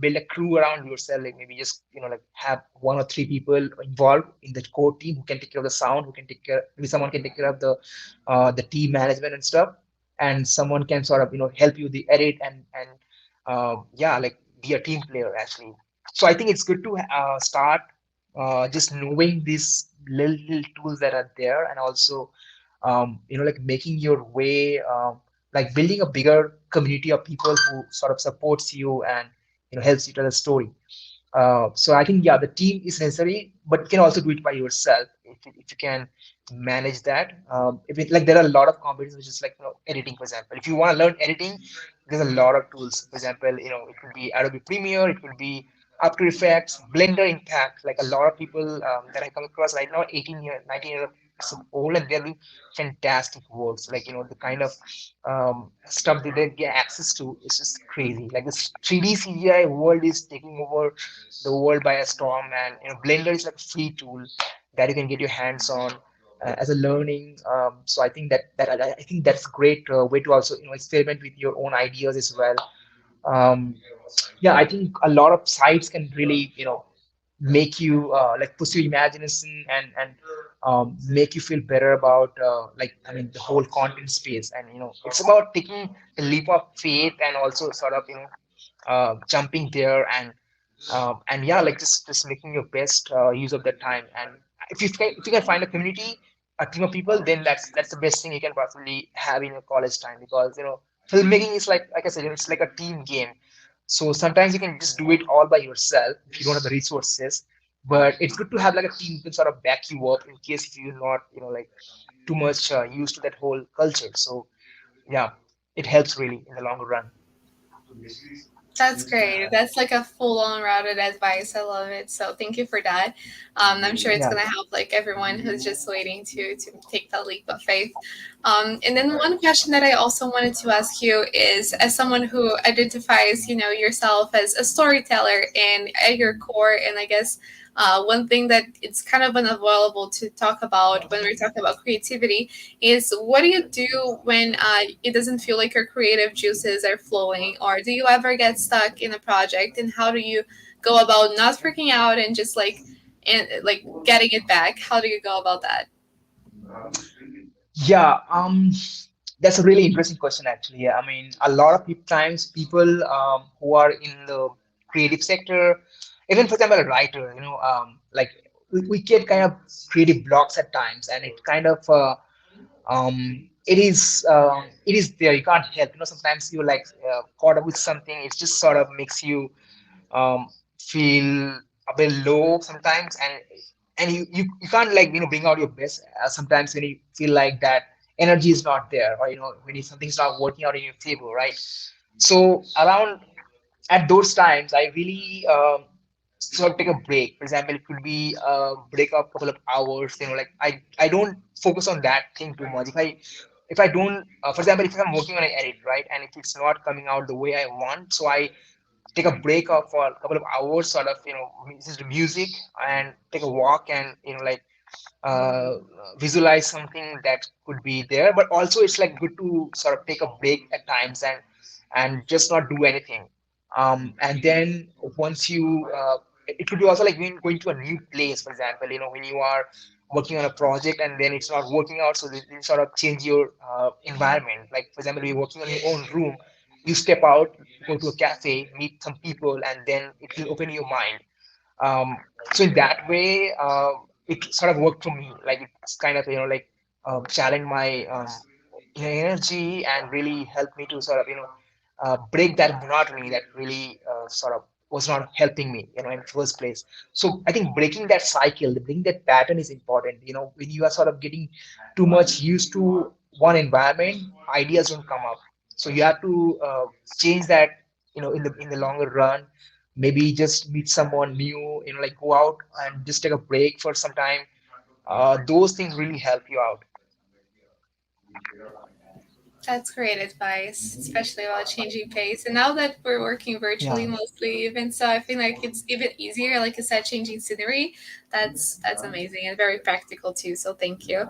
build a crew around yourself. Like maybe just like have one or three people involved in the core team who can take care of the sound, who can take care. Maybe someone can take care of the team management and stuff, and someone can sort of help you the edit and yeah, like be a team player actually. So I think it's good to start just knowing these little tools that are there, and also like making your way, like building a bigger community of people who sort of supports you and helps you tell the story. So I think, yeah, the team is necessary, but you can also do it by yourself if you can manage that. If it, like there are a lot of competitions which is like editing, for example. If you want to learn editing, there's a lot of tools. For example, it could be Adobe Premiere, it could be After Effects, Blender Impact. Like a lot of people that I come across right now, 18 years, 19 years old, and they're doing fantastic works. Like the kind of stuff that they get access to is just crazy. Like this 3D CGI world is taking over the world by a storm, and Blender is like a free tool that you can get your hands on as a learning. So I think I think that's a great way to also experiment with your own ideas as well. um, yeah, I think a lot of sites can really make you like push your imagination and make you feel better about like, I mean, the whole content space. And it's about taking a leap of faith and also sort of jumping there and yeah, like just making your best use of that time. And if you can find a community, a team of people, then that's the best thing you can possibly have in your college time, because filmmaking is like I said, it's like a team game. So sometimes you can just do it all by yourself if you don't have the resources, but it's good to have like a team to sort of back you up in case if you're not like too much used to that whole culture. So yeah, it helps really in the longer run. That's great. That's like a full-on routed advice. I love it. So thank you for that. I'm sure it's Yeah, gonna help like everyone who's just waiting to take that leap of faith. And then one question that I also wanted to ask you is, as someone who identifies, yourself as a storyteller and at your core, and I guess one thing that it's kind of unavoidable to talk about when we're talking about creativity is, what do you do when it doesn't feel like your creative juices are flowing, or do you ever get stuck in a project, and how do you go about not freaking out and just like getting it back? How do you go about that? yeah. That's a really interesting question, actually. Yeah, I mean, a lot of times people who are in the creative sector, even for example, a writer, like we get kind of creative blocks at times, and it kind of it is there. You can't help. Sometimes you're like caught up with something. It just sort of makes you feel a bit low sometimes, and you can't like bring out your best sometimes when you feel like that energy is not there, or when something's not working out in your favor, right? So around at those times I really sort of take a break. For example, it could be a break of a couple of hours. Like I don't focus on that thing too much. If I don't for example, if I'm working on an edit, right, and if it's not coming out the way I want, so I take a break of for a couple of hours, sort of listen to music and take a walk, and like uh, visualize something that could be there. But also it's like good to sort of take a break at times and just not do anything. And then once you it could be also like when going to a new place, for example, when you are working on a project and then it's not working out, so you sort of change your environment. Like for example, you're working on your own room, you step out, go to a cafe, meet some people, and then it will open your mind. um, so in that way, it sort of worked for me. Like it's kind of like challenge my energy and really helped me to sort of break that monotony that really sort of was not helping me in the first place. So I think breaking that cycle, breaking that pattern is important. When you are sort of getting too much used to one environment, ideas don't come up. So you have to change that in the longer run. Maybe just meet someone new, like go out and just take a break for some time. Those things really help you out. That's great advice, especially about changing pace. And now that we're working virtually Yeah, mostly, even so, I feel like it's even easier. Like I said, changing scenery. That's amazing and very practical too. So thank you.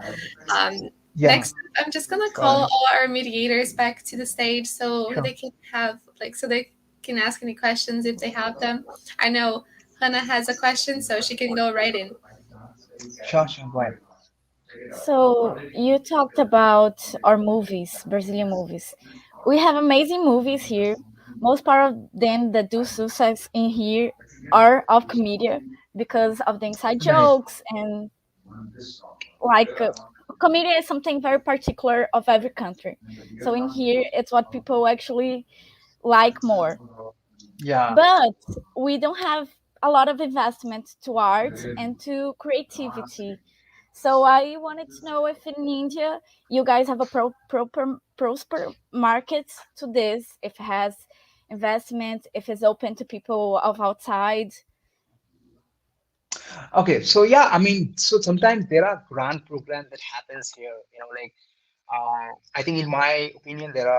yeah, Next, I'm just gonna call sure, all our mediators back to the stage so sure, they can have so they can ask any questions if they have them. I know Hannah has a question, so she can go right in. sure, go ahead. So you talked about our movies, Brazilian movies. We have amazing movies here. Most part of them that do success in here are of comedy because of the inside Right. jokes and like comedian is something very particular of every country. So in here, it's what people actually like more. Yeah. But we don't have a lot of investment to art and to creativity. So I wanted to know if in India you guys have a proper prosper market to this, if it has investment, if it's open to people of outside. Okay, so yeah, I mean, so sometimes there are grant programs that happens here. Like I think in my opinion there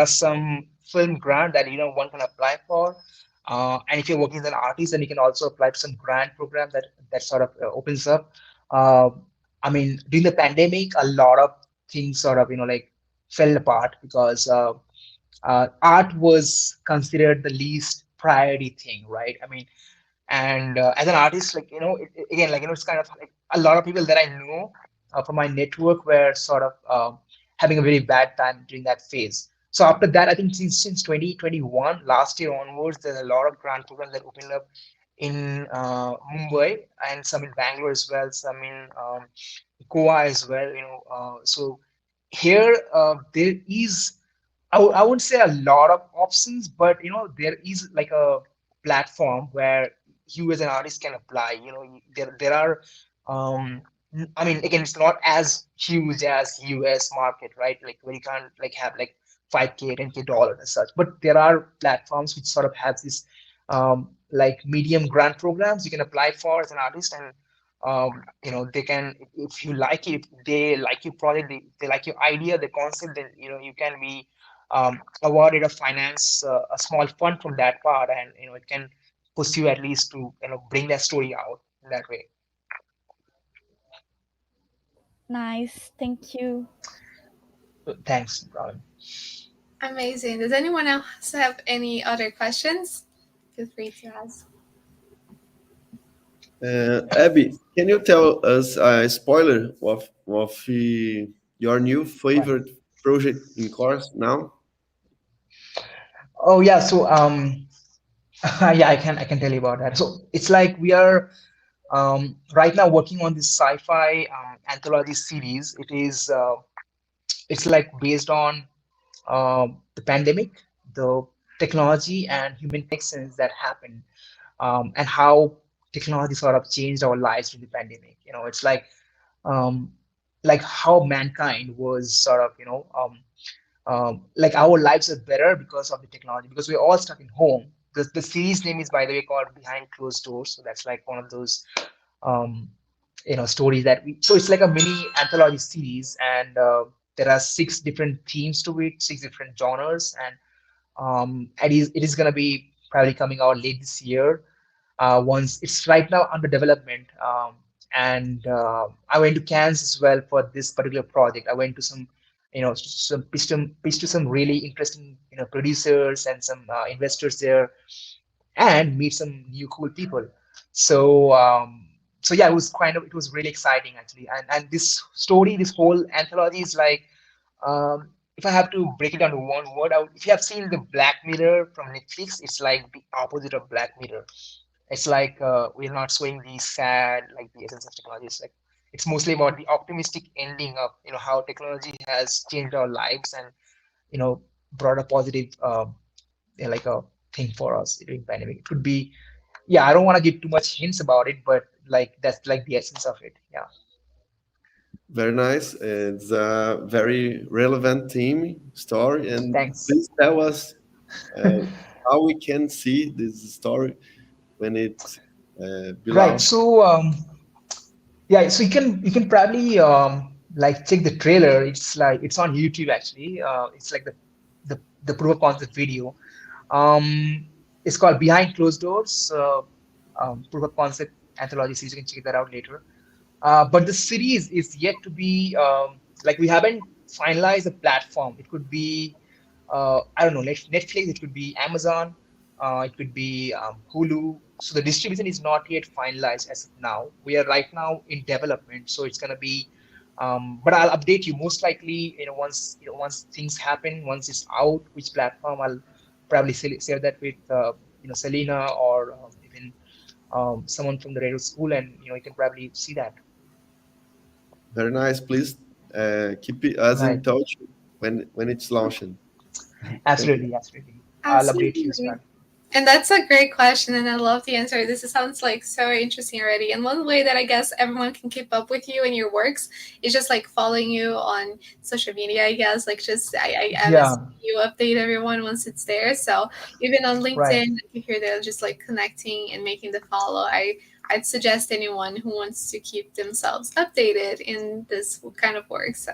are some film grant that one can apply for, and if you're working as an artist, then you can also apply to some grant program that sort of opens up. Uh, I mean, during the pandemic, a lot of things sort of like fell apart because art was considered the least priority thing, right? I mean, and as an artist, like again, like it's kind of like a lot of people that I know from my network were sort of having a very bad time during that phase. So after that, I think since 2021 last year onwards, there's a lot of grant programs that opened up in Mumbai and some in Bangalore as well, some in Goa as well. So here there is I wouldn't say a lot of options, but there is like a platform where you as an artist can apply. There are I mean, again, it's not as huge as US market, right? Like where you can't like have like 5K, 10K dollars and such. But there are platforms which sort of have this like medium grant programs you can apply for as an artist, and they can, if you like it, if they like your project, they like your idea, the concept, then you can be awarded a finance, a small fund from that part, and it can push you at least to bring that story out in that way. Nice, thank you. Thanks, Robin. Amazing. Does anyone else have any other questions? Feel free to ask. Abby, can you tell us a spoiler of your new Right. favorite project in course now? Oh yeah, so yeah, I can tell you about that. So it's like we are right now working on this sci-fi anthology series. It's like based on the pandemic, the technology and human connections that happened, and how technology sort of changed our lives through the pandemic. It's um, like how mankind was sort of like our lives are better because of the technology, because we're all stuck in home. The series name is, by the way, called Behind Closed Doors, so that's like one of those um, stories that we, so it's like a mini anthology series, and there are six different themes to it, six different genres, and it is going to be probably coming out late this year. Once it's right now under development, and I went to Cannes as well for this particular project. I went to some pitch to some really interesting producers and some investors there, and meet some new cool people. So yeah, it was really exciting actually. And this story, this whole anthology is like, if I have to break it down to one word, if you have seen the Black Mirror from Netflix, it's like the opposite of Black Mirror. It's like we're not showing the sad, like the essence of technology. It's mostly about the optimistic ending of how technology has changed our lives, and brought a positive like a thing for us during pandemic. It could be, yeah, I don't want to give too much hints about it, but like that's like the essence of it. Yeah. Very nice. It's a very relevant theme story. And Thanks. please tell us uh, how we can see this story when it Right. belongs. So yeah, so you can probably like check the trailer. It's like it's on YouTube actually. It's like the proof of concept video. It's called Behind Closed Doors, proof of concept anthology series. You can check that out later. But the series is yet to be like, we haven't finalized the platform. It could be I don't know, Netflix. It could be Amazon. It could be Hulu. So the distribution is not yet finalized as of now. We are right now in development, so it's gonna be. But I'll update you most likely. Once once things happen, once it's out, which platform, I'll probably share that with Selena, or even someone from the radio school, and you can probably see that. Very nice. Please keep us in Right. touch when it's launching. Thank you. Absolutely, absolutely. I'll update you as Absolutely. well. And that's a great question, and I love the answer. This sounds like so interesting already. And one way that I guess everyone can keep up with you and your works is just like following you on social media. I guess like just I'm Yeah, assuming you update everyone once it's there. So even on right. LinkedIn, if you're there, just like connecting and making the follow. I'd suggest anyone who wants to keep themselves updated in this kind of work. So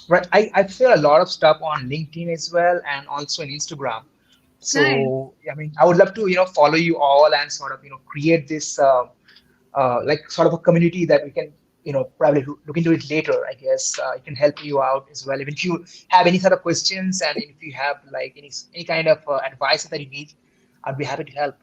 Right. I share a lot of stuff on LinkedIn as well and also on Instagram. nice. So, I mean, I would love to, follow you all and sort of, create this like sort of a community that we can, probably look into it later. I guess it can help you out as well. Even if you have any sort of questions and if you have like any kind of advice that you need, I'd be happy to help.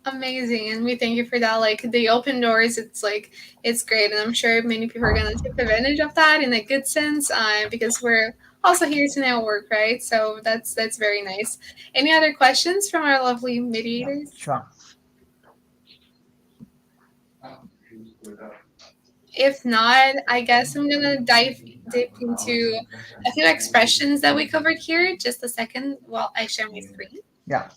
Amazing, and we thank you for that. Like the open doors, it's like it's great, and I'm sure many people are gonna take advantage of that in a good sense, because we're also here to network, right? So that's very nice. Any other questions from our lovely Yeah, mediators? sure. If not, I guess I'm gonna dive deep into a few expressions that we covered here. Just a second while I share my screen. Yeah.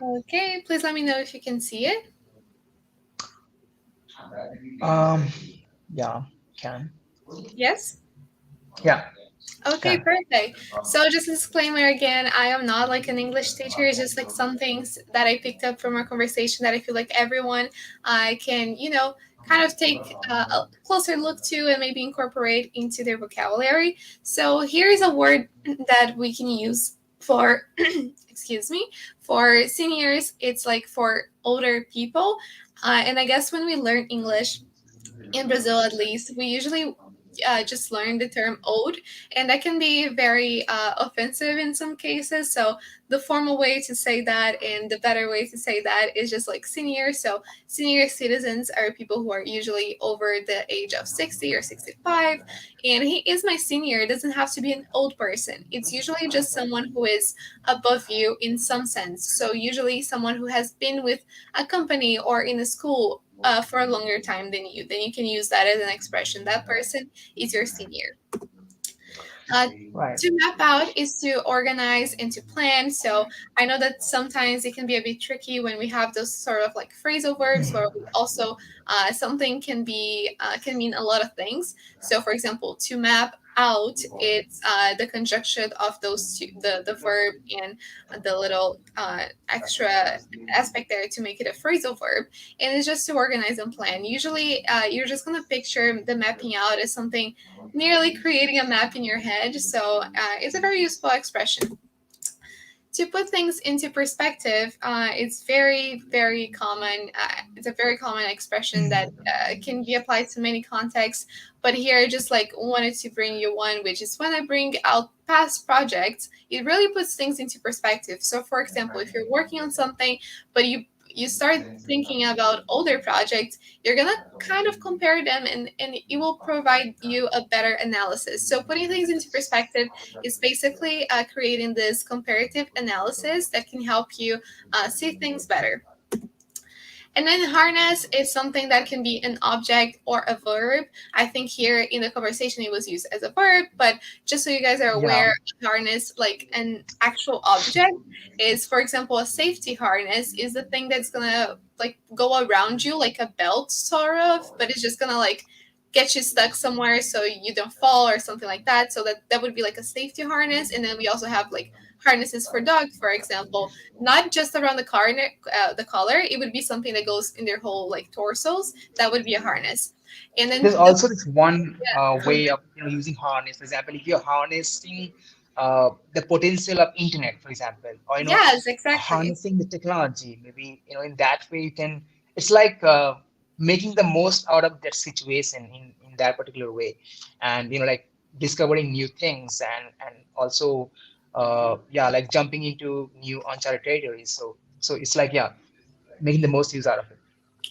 Okay, please let me know if you can see it. Um, yeah, can. Yes. Yeah, Okay, can. perfect. So just a disclaimer again, I am not like an English teacher. It's just like some things that I picked up from our conversation that I feel like everyone can, kind of take a closer look to and maybe incorporate into their vocabulary. So here is a word that we can use for, excuse me, for seniors. It's like for older people. And I guess when we learn English, in Brazil at least, we usually just learn the term old, and that can be very offensive in some cases. So the formal way to say that and the better way to say that is just like senior. So senior citizens are people who are usually over the age of 60 or 65, and he is my senior. It doesn't have to be an old person. It's usually just someone who is above you in some sense. So usually someone who has been with a company or in a school for a longer time than you, then you can use that as an expression. That person is your senior. Uh, Right. to map out is to organize and to plan. So I know that sometimes it can be a bit tricky when we have those sort of like phrasal verbs where we also something can mean a lot of things. So for example, to map out, it's the conjunction of those two, the verb and the little extra aspect there to make it a phrasal verb, and it's just to organize and plan. Usually you're just going to picture the mapping out as something nearly creating a map in your head. So it's a very useful expression. To put things into perspective, it's very, very common. It's a very common expression that can be applied to many contexts. But here, I just like wanted to bring you one, which is when I bring out past projects, it really puts things into perspective. So, for example, if you're working on something, but you start thinking about older projects, you're gonna kind of compare them, and it will provide you a better analysis. So, putting things into perspective is basically creating this comparative analysis that can help you see things better. And then harness is something that can be an object or a verb. I think here in the conversation it was used as a verb, but just so you guys are Yeah. aware, harness, like an actual object, is for example a safety harness is the thing that's gonna like go around you like a belt sort of, but it's just gonna like get you stuck somewhere so you don't fall or something like that. So that would be like a safety harness. And then we also have like harnesses for dogs, for example, not just around the collar. It would be something that goes in their whole like torsos. That would be a harness. And then There's also this one yeah, way of using harness. For example, if you're harnessing the potential of internet, for example, or yes, exactly. harnessing the technology, maybe in that way you can. It's like making the most out of that situation in that particular way, and like discovering new things and also yeah, like jumping into new uncharted territories. So it's like, yeah, making the most use out of it.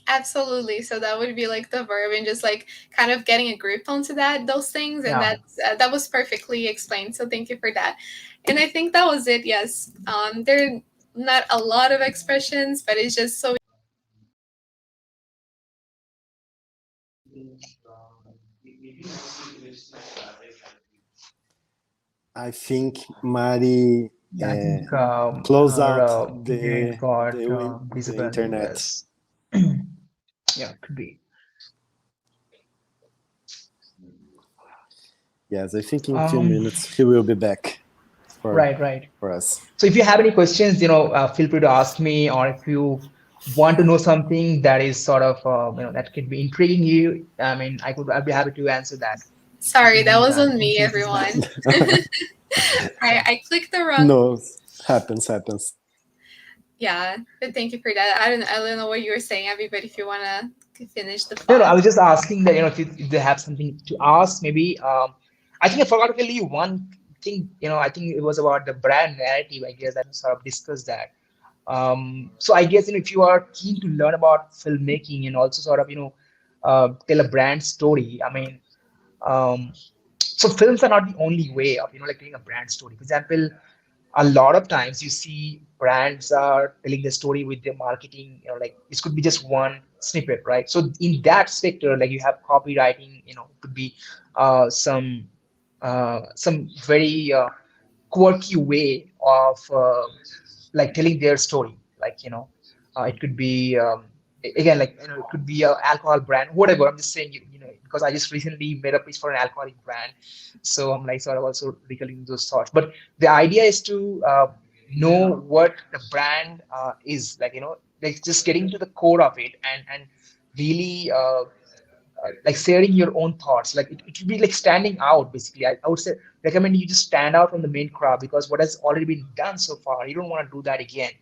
Absolutely. So that would be like the verb, and just like kind of getting a grip onto those things, and Yeah. that was perfectly explained. So thank you for that. And I think that was it. Yes. There are not a lot of expressions, but it's just so. I think Mari Yeah, I think close her out internet got the disabled. internet. Yes. Yeah, could be. Yes, I think in a few Um, minutes he will be back for right, right. for us. So if you have any questions, feel free to ask me, or if you want to know something that is sort of, that could be intriguing you, I mean, I'd be happy to answer that Sorry, in the that was meantime, on in me, case it's not. everyone. I clicked the wrong. No, happens. Yeah, but thank you for that. I don't know what you were saying, Abby, but if you wanna finish the No, no, I thought. was just asking that, if they have something to ask, maybe. I think I forgot to tell you one thing, I think it was about the brand narrative, I guess, that sort of discussed that. So I guess, if you are keen to learn about filmmaking and also sort of, tell a brand story, I mean, um, so films are not the only way of, like telling a brand story. For example, a lot of times you see brands are telling the story with their marketing, like this could be just one snippet, right? So in that sector, like you have copywriting, it could be some very quirky way of like telling their story, like it could be again, like it could be a alcohol brand, whatever. I'm just saying, because I just recently made a pitch for an alcoholic brand, so I'm like sort of also recalling those thoughts. But the idea is to know what the brand is, like like just getting to the core of it, and really like sharing your own thoughts, like it should be like standing out basically. I would say recommend you just stand out from the main crowd, because what has already been done so far, you don't want to do that again,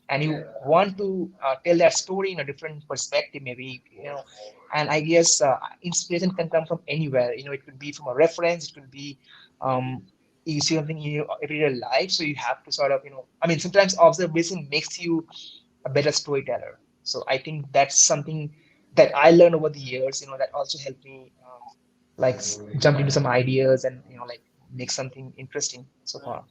and you want to tell that story in a different perspective, maybe, and I guess inspiration can come from anywhere. It could be from a reference, it could be um, you see something in your everyday life, so you have to sort of, I mean, sometimes observation makes you a better storyteller. So I think that's something that I learned over the years, that also helped me like jump into some ideas and, like make something interesting so far.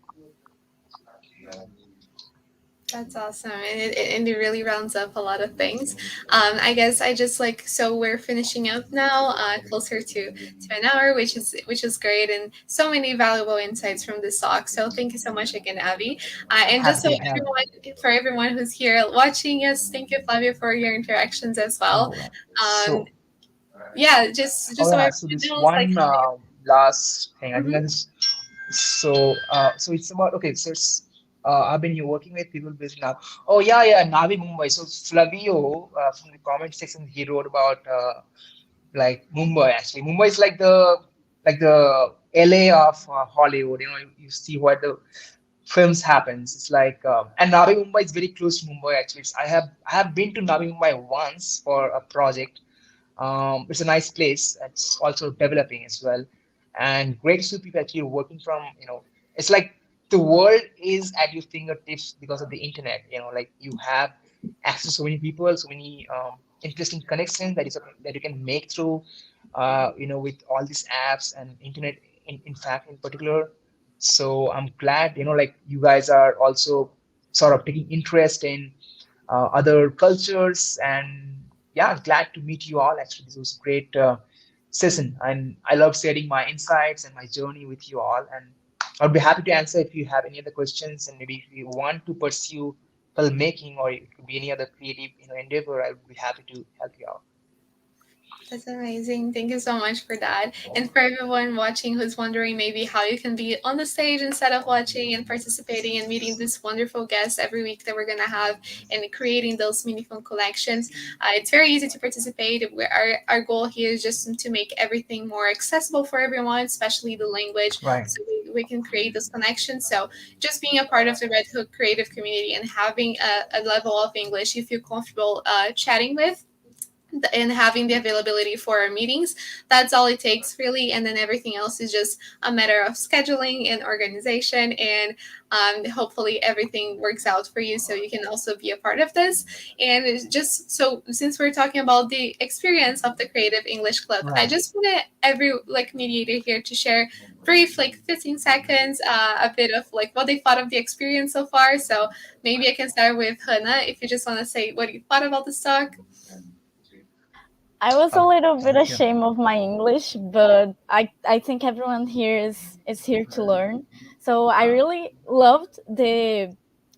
That's awesome, and it really rounds up a lot of things. I guess I just like, so we're finishing up now, closer to an hour, which is great, and so many valuable insights from this talk. So thank you so much again, Abby, and just so Happy, happy. everyone, for everyone who's here watching, yes, thank you, Flavia, for your interactions as well. Oh, Um, so yeah, just oh so yeah, everyone so this knows, like, one last thing, I think mhm. that's so it's about, okay, so it's I've been working with people based now. Oh yeah, yeah, Navi Mumbai. So Flavio from the comment section, he wrote about like Mumbai. Actually, Mumbai is like the LA of Hollywood. You see what the films happens. It's like and Navi Mumbai is very close to Mumbai. Actually, I have been to Navi Mumbai once for a project. It's a nice place. It's also developing as well, and great to see people actually working from. It's like the world is at your fingertips because of the internet. Like you have access to so many people, so many interesting connections that you can make through, with all these apps and internet. In fact, in particular, so I'm glad, like you guys are also sort of taking interest in other cultures, and yeah, glad to meet you all. Actually, this was a great session, and I love sharing my insights and my journey with you all, and I'll be happy to answer if you have any other questions, and maybe if you want to pursue filmmaking, or it could be any other creative endeavor, I would be happy to help you out. That's amazing. Thank you so much for that. And for everyone watching who's wondering maybe how you can be on the stage instead of watching and participating and meeting these wonderful guests every week that we're going to have, and creating those meaningful connections, it's very easy to participate. Our goal here is just to make everything more accessible for everyone, especially the language, Right. so we can create those connections. So just being a part of the Red Hook creative community and having a level of English you feel comfortable chatting with, and having the availability for our meetings. That's all it takes, really. And then everything else is just a matter of scheduling and organization. And hopefully everything works out for you so you can also be a part of this. And it's just so, since we're talking about the experience of the Creative English Club, I Right. just want every like mediator here to share brief, like 15 seconds, a bit of like what they thought of the experience so far. So maybe I can start with Hannah, if you just want to say what you thought about the talk. I was a little bit Thank you. ashamed of my English, but I think everyone here is here to learn. So I really loved the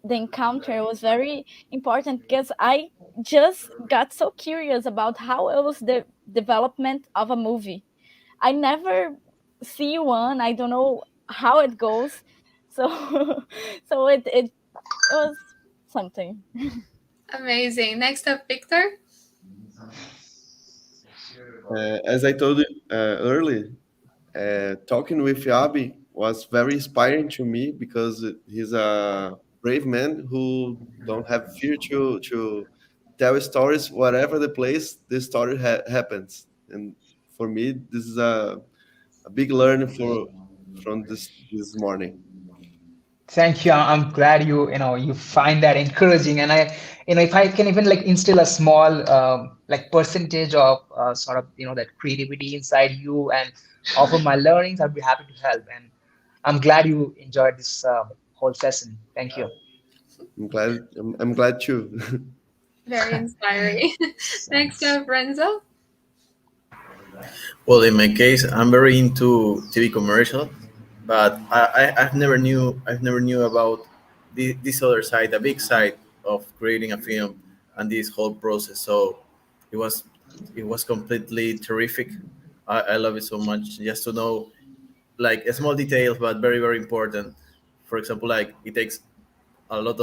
encounter. It was very important because I just got so curious about how it was the development of a movie. I never see one. I don't know how it goes. So so it was something. Amazing. Next up, Victor. As I told you earlier, talking with Abhi was very inspiring to me because he's a brave man who don't have fear to tell stories whatever the place the story happens. And for me, this is a big learning for from this morning. Thank you. I'm glad you find that encouraging, and if I can even like instill a small like percentage of sort of that creativity inside you and offer my learnings, I'd be happy to help. And I'm glad you enjoyed this whole session. Thank you. I'm glad too. Very inspiring. Next up, Renzo. Well, in my case, I'm very into TV commercial, but I've never knew about this other side, the big side of creating a film and this whole process. So it was it was completely terrific. I love it so much. Just to know like small details, but very very important. For example, like it takes a lot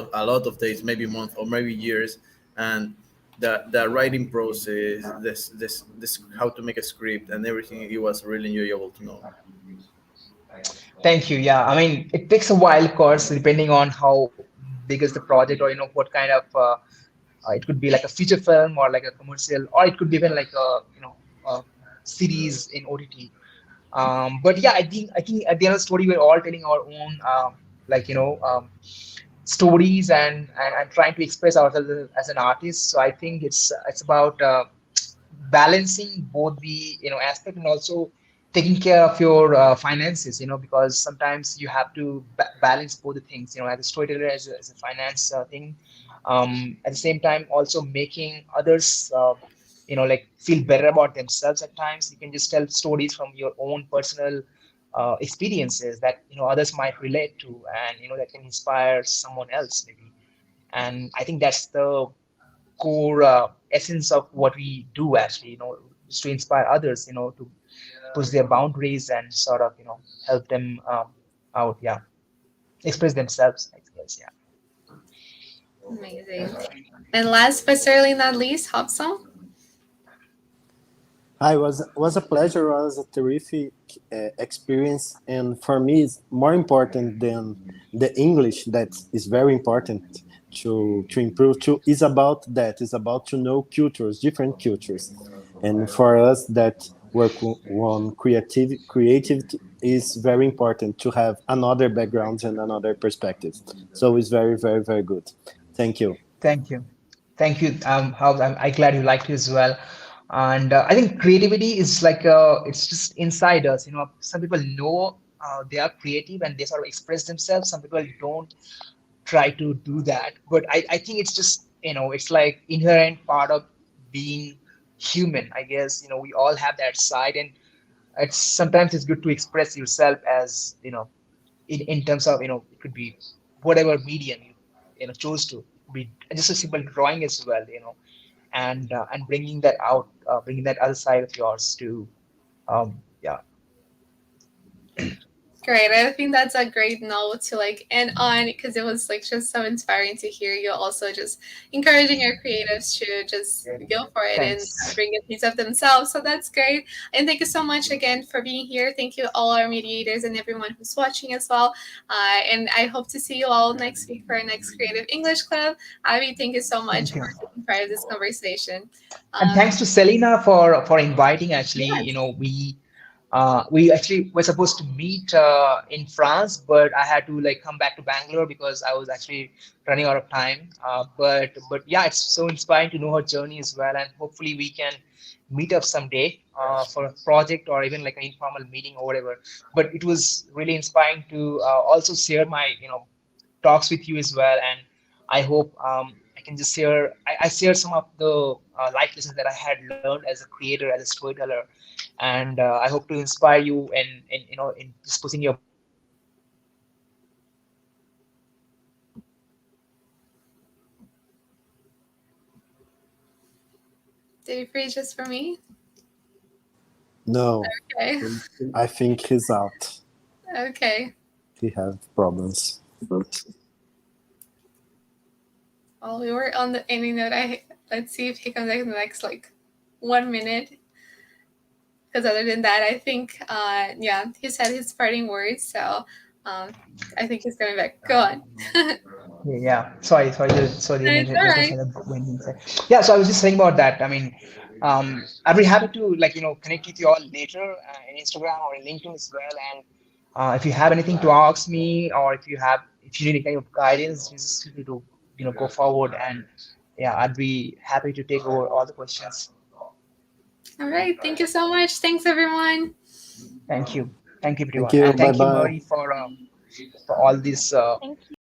of days, maybe months or maybe years, and the writing process, this how to make a script and everything. It was really enjoyable to know. Thank you. Yeah, I mean, it takes a while, of course, depending on how big is the project, or what kind of it could be like a feature film or like a commercial, or it could be even like a series in OTT. But yeah, I think at the end of the story, we're all telling our own like stories, and trying to express ourselves as an artist. So I think it's about balancing both the aspect, and also taking care of your finances, because sometimes you have to balance both the things, as a storyteller, as a finance thing, at the same time also making others like feel better about themselves. At times you can just tell stories from your own personal experiences that others might relate to, and that can inspire someone else maybe. And I think that's the core essence of what we do, actually, is to inspire others, to push their boundaries and sort of help them out, yeah, express themselves, I guess. Yeah. Amazing. And last but certainly not least, Hobson. I was a pleasure. Was a terrific experience, and for me, it's more important than the English. That is very important to improve. To is about that. Is about to know cultures, different cultures, and for us that work on creative is very important to have another background and another perspective. So it's very very very good. Thank you. Thank you. Thank you. How I'm glad you liked it as well. And I think creativity is like it's just inside us. Some people know they are creative and they sort of express themselves. Some people don't try to do that. But I think it's just, it's like inherent part of being human, I guess. We all have that side, and it's sometimes it's good to express yourself as, in terms of, it could be whatever medium you, chose to be, just a simple drawing as well, and bringing that out, bringing that other side of yours to, yeah. Great. I think that's a great note to like end on, because it was like just so inspiring to hear you also just encouraging your creatives to just go for it and Thanks. bring a piece of themselves. So that's great. And thank you so much again for being here. Thank you all our mediators and everyone who's watching as well. And I hope to see you all next week for our next Creative English Club. Abhi, thank you so much Thank for you. taking part of this conversation. And Um, thanks to Selena for inviting. Actually, yes. we actually were supposed to meet in France, but I had to like come back to Bangalore because I was actually running out of time. But yeah, it's so inspiring to know her journey as well, and hopefully we can meet up someday for a project or even like an informal meeting or whatever. But it was really inspiring to also share my talks with you as well, and I hope I can just share. I share some of the life lessons that I had learned as a creator, as a storyteller, and I hope to inspire you in just putting your best foot forward and just making your dreams a reality. Did you freeze just for me? No, Okay. I think he's out. Okay. He has problems. Well, we were on the ending note. Let's see if he comes back in the next like 1 minute. Because other than that, I think yeah, he said his parting words. So I think he's coming back. Go on. Yeah. Sorry. It's all Let me right. say that when you say. Yeah. So I was just saying about that. I mean, I'd be happy to like connect with you all later in Instagram or in LinkedIn as well. And if you have anything to ask me, or if you need any kind of guidance, just feel free to go forward. And yeah, I'd be happy to take over all the questions. All right. Thank you so much. Thanks, everyone. Thank you, Thank everyone, you. and Bye thank you, bye. Murray, for all this Thank you.